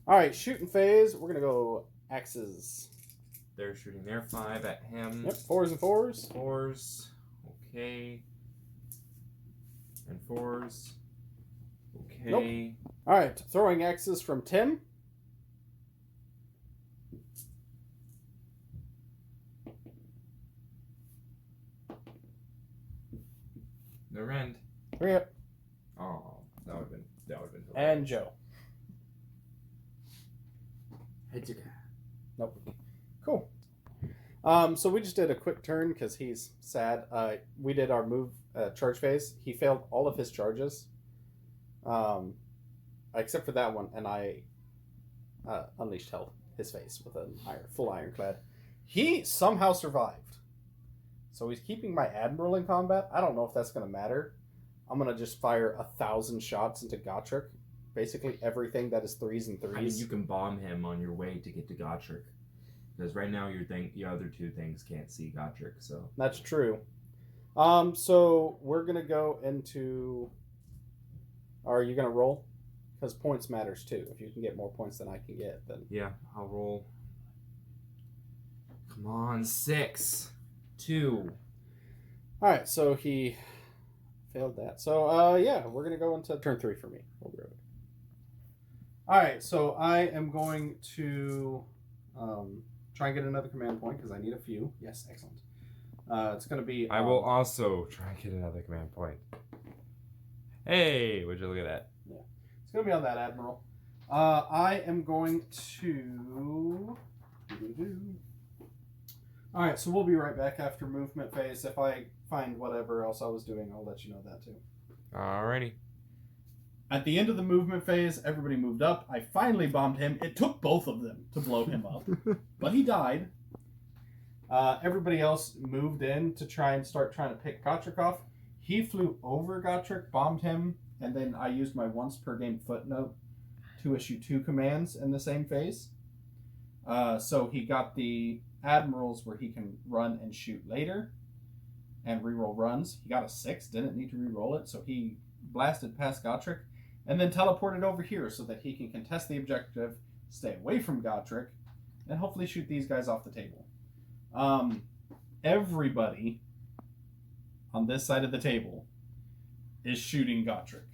Alright, shooting phase. We're going to go axes. They're shooting their 5 at him. Yep, 4s and 4s. 4s. Okay. And 4s. Okay. Nope. Alright, throwing axes from Tim. No rend. 3 up. Oh, that would have been And Joe. Nope. Cool. So we just did a quick turn because he's sad. We did our move charge phase. He failed all of his charges, except for that one, and I unleashed his face with an full ironclad. He somehow survived. So he's keeping my admiral in combat. I don't know if that's going to matter. I'm going to just fire 1,000 shots into Gotrek. Basically everything that is 3s and 3s. I mean, you can bomb him on your way to get to Gotrek. Because right now your other 2 things can't see Gotrek, so... That's true. So we're going to go into... Are you going to roll? Because points matters too. If you can get more points than I can get, then... Yeah, I'll roll. Come on, 6. 2. Alright, so he failed that. So, yeah, we're going to go into turn 3 for me. We'll be right back. Alright, so I am going to try and get another command point because I need a few. Yes, excellent. It's going to be... I will also try and get another command point. Hey, would you look at that? Yeah. It's going to be on that Admiral. I am going to... Alright, so we'll be right back after movement phase. If I find whatever else I was doing, I'll let you know that too. Alrighty. At the end of the movement phase, everybody moved up. I finally bombed him. It took both of them to blow him up, but he died. Everybody else moved in to try and start trying to pick Gotrek off. He flew over Gotrek, bombed him, and then I used my once per game footnote to issue 2 commands in the same phase. So he got the admirals where he can run and shoot later and reroll runs. He got a 6, didn't need to reroll it, so he blasted past Gotrek and then teleported over here so that he can contest the objective, stay away from Gotrek, and hopefully shoot these guys off the table. Everybody on this side of the table is shooting Gotrek.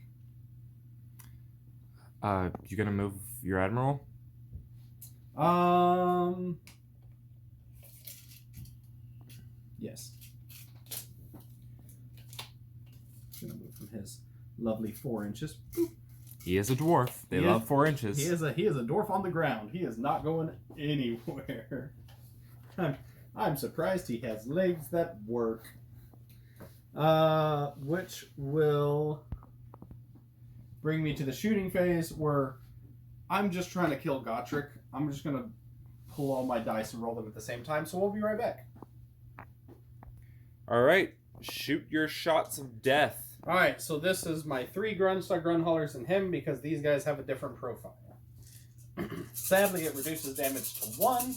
You gonna move your admiral? Yes. Gonna move from his lovely 4 inches. Boop. He is a dwarf. They love 4 inches. He is a dwarf on the ground. He is not going anywhere. I'm surprised he has legs that work. Which will bring me to the shooting phase where I'm just trying to kill Gotrek. I'm just gonna pull all my dice and roll them at the same time, so we'll be right back. Alright. Shoot your shots of death. Alright, so this is my 3 Grunstar Grunhaulers and him because these guys have a different profile. Sadly, it reduces damage to 1,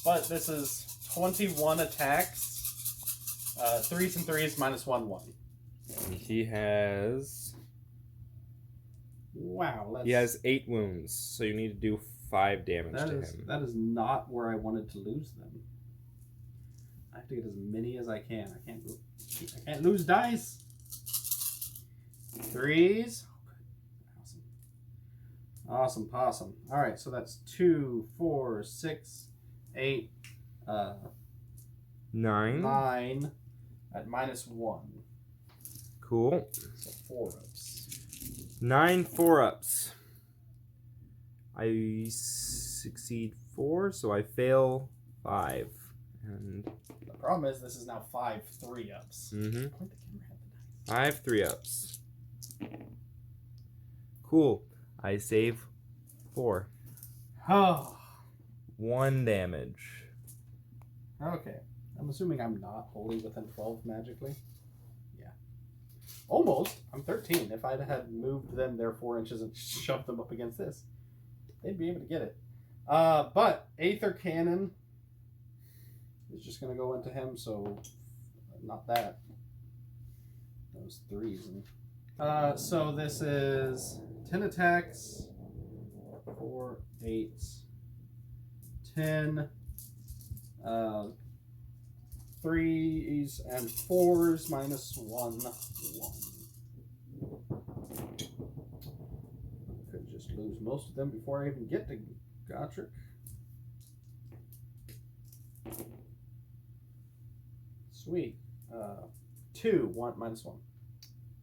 but this is 21 attacks, 3s and 3s minus 1/1. He has... Wow. He has 8 wounds, so you need to do 5 damage to him. That is not where I wanted to lose them. I have to get as many as I can. I can't lose dice. 3s. Awesome possum. Alright, so that's 2, 4, 6, 8, 9 at minus 1. Cool. So 4-ups. 9 4-ups. I succeed 4, so I fail 5. And The problem is this is now 5 3-ups. mm-hmm. Point the camera at the dice. 5 3-ups. Cool. I save 4. Oh. 1 damage. Okay. I'm assuming I'm not wholly within 12 magically. Yeah. Almost. I'm 13. If I'd had moved them their 4 inches and shoved them up against this, they'd be able to get it. But Aether Cannon is just going to go into him, so not that. Those 3s. So this is 10 attacks, 4, 8, 10, 3s and 4s minus 1, 1. Could just lose most of them before I even get to Gotrek. Sweet. 2, 1, minus 1.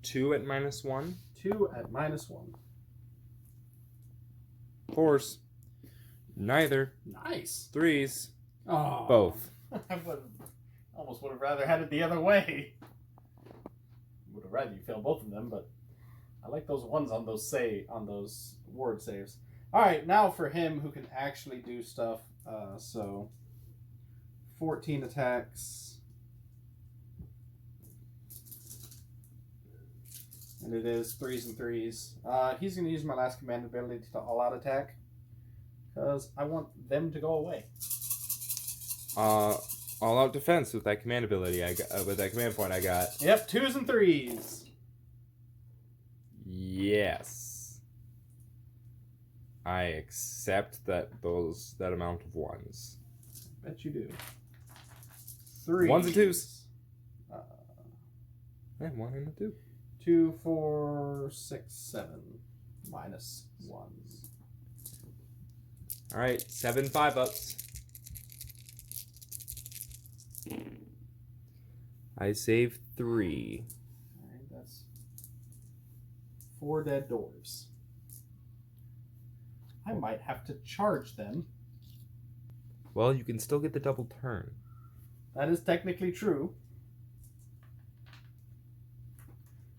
2 at -1. 2 at -1. 4s. Neither. Nice. 3s. Oh. Both. I almost would have rather had it the other way. Would have rather you fail both of them, but I like those ones on those ward saves. All right, now for him who can actually do stuff. So 14 attacks. And it is 3s and 3s. He's going to use my last command ability to all-out attack. Because I want them to go away. All-out defense with that command ability. With that command point I got. Yep, 2s and 3s. Yes. I accept that amount of 1s. Bet you do. 3s. 1s and 2s. And 1 and a 2. 2, 4, 6, 7. Minus 1s. Alright, 7 5-ups. I save 3. Alright, that's 4 dead dwarves. I might have to charge them. Well, you can still get the double turn. That is technically true.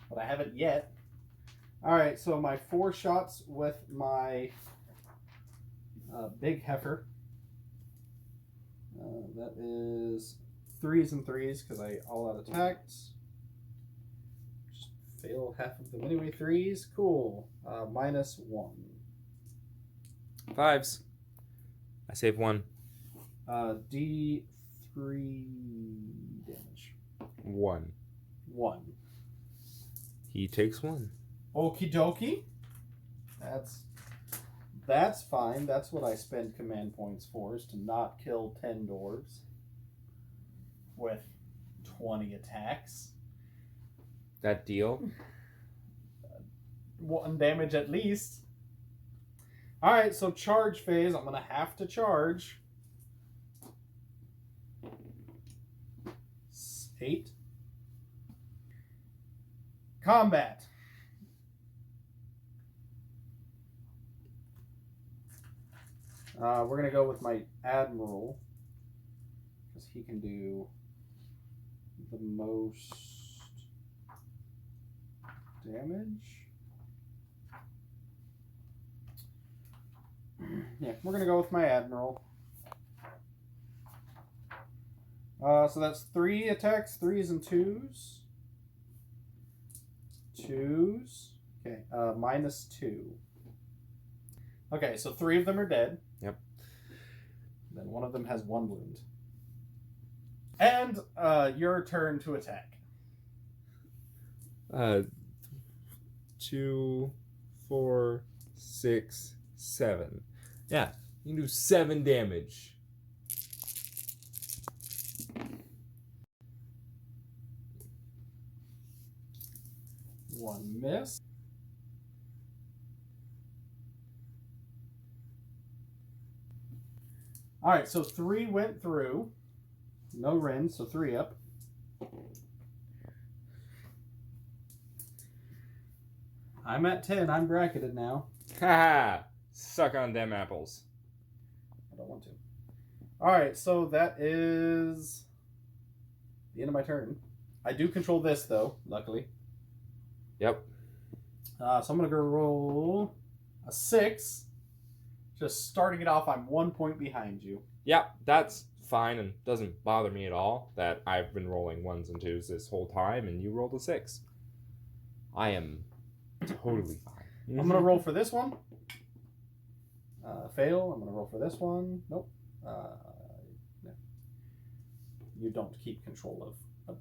But I haven't yet. Alright, so my 4 shots with my big heifer. That is 3s and 3s because I all-out attacked. Just fail half of them anyway. 3s, cool. Minus 1. 5s. I save 1. D3 damage. 1. 1. He takes 1. Okie dokie. That's fine. That's what I spend command points for, is to not kill 10 dwarves with 20 attacks. That deal? 1 damage at least. Alright, so charge phase. I'm going to have to charge. 8. Combat. We're going to go with my Admiral, because he can do the most damage. Yeah, we're going to go with my Admiral. So that's 3 attacks, 3s and 2s. 2s. Okay, minus 2. Okay, so 3 of them are dead. Yep. Then 1 of them has 1 wound. And your turn to attack. 2, 4, 6, 7. Yeah, you can do 7 damage. One miss. Alright, so 3 went through. No Ren, so 3 up. I'm at 10. I'm bracketed now. Haha! Suck on them apples. I don't want to. Alright, so that is the end of my turn. I do control this, though, luckily. Yep. So I'm going to go roll a 6. Just starting it off, I'm 1 point behind you. Yeah, that's fine and doesn't bother me at all that I've been rolling 1s and 2s this whole time and you rolled a 6. I am totally fine. I'm going to roll for this one. Fail. I'm going to roll for this one. Nope. No. You don't keep control of...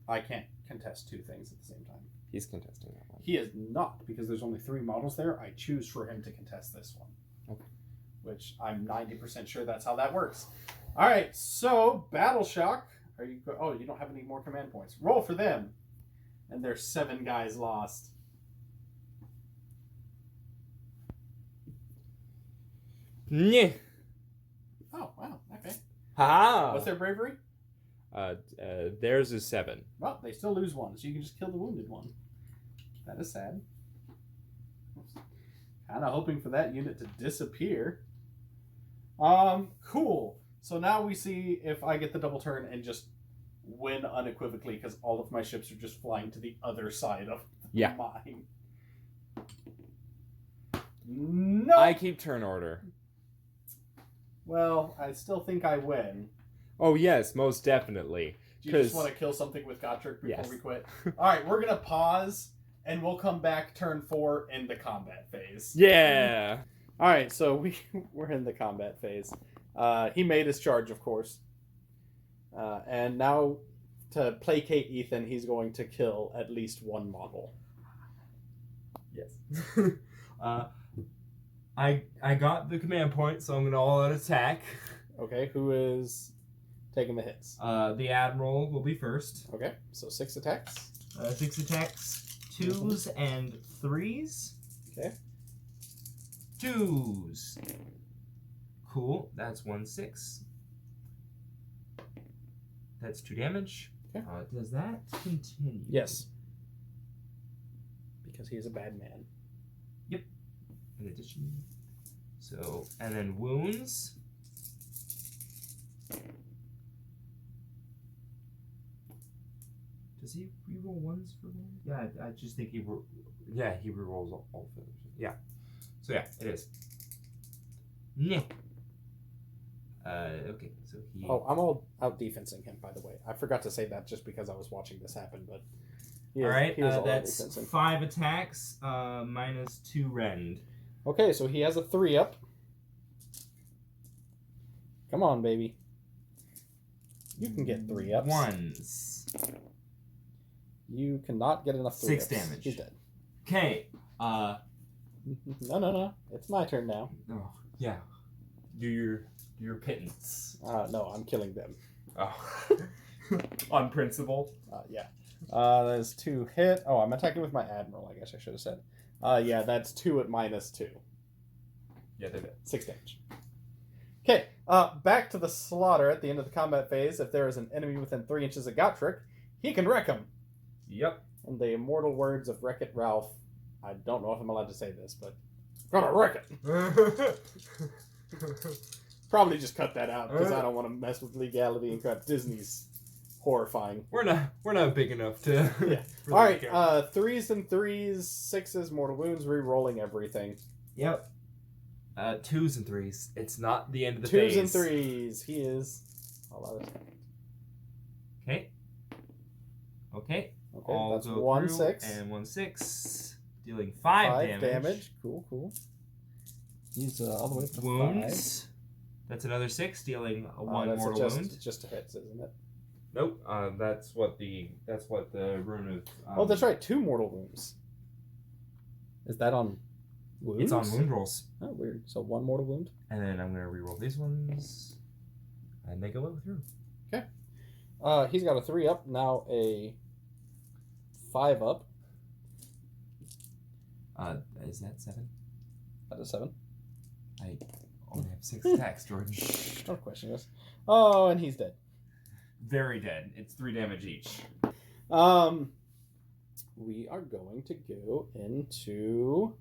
I can't contest 2 things at the same time. He's contesting that one. He is not, because there's only 3 models there. I choose for him to contest this one. Okay. Which I'm 90% sure that's how that works. All right, so Battle Shock. Are you? Oh, you don't have any more command points. Roll for them, and there's 7 guys lost. Yeah. Oh wow. Okay. Ha! What's their bravery? Theirs is 7. Well, they still lose 1, so you can just kill the wounded one. That is sad. Kind of hoping for that unit to disappear. Cool. So now we see if I get the double turn and just win unequivocally because all of my ships are just flying to the other side of the mine. No. I keep turn order. Well, I still think I win. Oh yes, most definitely. Do you just want to kill something with Gotrek before we quit? All right, we're gonna pause and we'll come back turn 4 in the combat phase. Yeah. All right, so we're in the combat phase. He made his charge, of course. And now, to placate Ethan, he's going to kill at least 1 model. Yes. I got the command point, so I'm gonna all out attack. Okay, who is taking the hits? The Admiral will be first. Okay, so 6 attacks. 6 attacks, 2s and 3s. Okay. 2s. Cool. That's 1/6. That's 2 damage. Okay. Does that continue? Yes. Because he is a bad man. Yep. In addition. So, and then wounds. Does he reroll 1s for one? Yeah, I just think he rerolls all feathers. Yeah. So yeah, it is. Yeah. Okay, so he... Oh, I'm all out defensing him, by the way. I forgot to say that just because I was watching this happen, but... Alright, that's 5 attacks, minus 2 rend. Okay, so he has a 3-up. Come on, baby. You can get 3-ups. 1s. You cannot get enough 3-ups. 6 damage. He's dead. Okay, No. It's my turn now. Oh, yeah. Do your pittance. No, I'm killing them. Oh. On principle? Yeah. There's 2 hit. Oh, I'm attacking with my Admiral, I guess I should have said. Yeah, that's 2 at -2. Yeah, they're dead. 6 damage. Okay, back to the slaughter at the end of the combat phase. If there is an enemy within 3 inches of Gotrek, he can wreck him. Yep. In the immortal words of Wreck-It Ralph, I don't know if I'm allowed to say this, but gonna wreck it. Probably just cut that out because I don't want to mess with legality and cut Disney's horrifying. We're not big enough to. Yeah. Really All right. care. 3s and 3s, 6s, mortal wounds, re-rolling everything. Yep. 2s and 3s. It's not the end of the 2s phase. and 3s. He is. Okay. Okay. Okay, All that's go 1/6 and 1/6, dealing 5 damage. Cool. He's all the way up to Wounds. That's another 6, dealing a 1 that's mortal wound. just a hit, isn't it? Nope. That's what the rune of. Oh, that's right. 2 mortal wounds. Is that on wounds? It's on wound rolls. Oh, weird. So 1 mortal wound. And then I'm gonna reroll these ones, and they go through. Okay. He's got a 3-up now, a 5-up. Is that 7? That is 7. I only have 6 attacks, Jordan. Don't question us. Oh, and he's dead. Very dead. It's 3 damage each. We are going to go into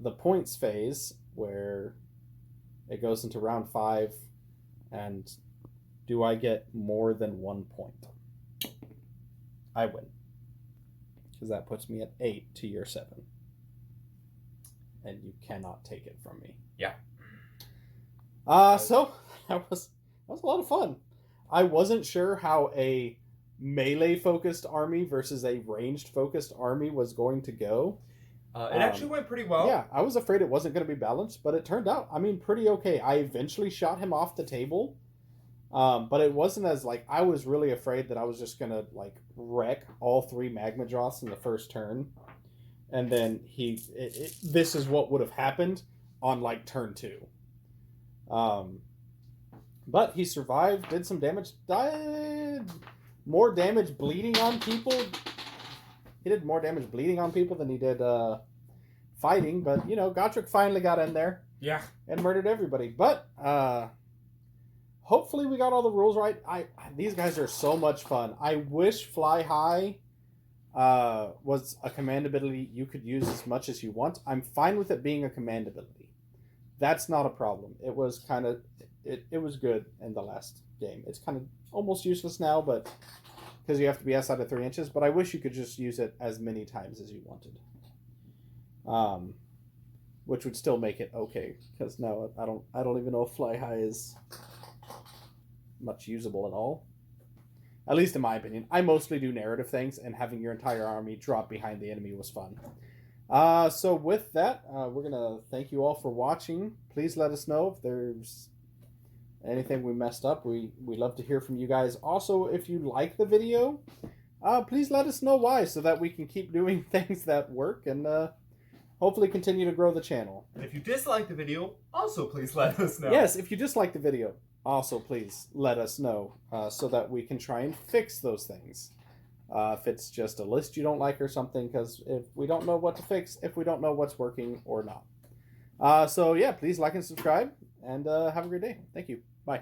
the points phase where it goes into round 5, and do I get more than 1 point? I win. because that puts me at 8 to your 7. And you cannot take it from me. Yeah. So that was a lot of fun. I wasn't sure how a melee focused army versus a ranged focused army was going to go. It actually went pretty well. Yeah, I was afraid it wasn't going to be balanced, but it turned out, pretty okay. I eventually shot him off the table, but it wasn't as, I was really afraid that I was just going to, wreck all 3 Magmadroths in the first turn, and then this is what would have happened on, turn 2. But he survived, did some damage, died more damage bleeding on people. He did more damage bleeding on people than he did fighting, but, Gotrek finally got in there. Yeah. And murdered everybody. But, hopefully we got all the rules right. These guys are so much fun. I wish Fly High was a command ability you could use as much as you want. I'm fine with it being a command ability. That's not a problem. It was kind of... It was good in the last game. It's kind of almost useless now, but because you have to be outside of 3 inches. But I wish you could just use it as many times as you wanted, which would still make it okay. Because now I don't even know if Fly High is much usable at all. At least in my opinion. I mostly do narrative things, and having your entire army drop behind the enemy was fun. So with that, we're gonna thank you all for watching. Please let us know if there's anything we messed up. We love to hear from you guys. Also, if you like the video, please let us know why, so that we can keep doing things that work and hopefully continue to grow the channel. And if you dislike the video, also please let us know. Yes, if you dislike the video, also please let us know, so that we can try and fix those things. If it's just a list you don't like or something, because if we don't know what to fix, if we don't know what's working or not. So yeah, please like and subscribe, and have a great day. Thank you. Bye.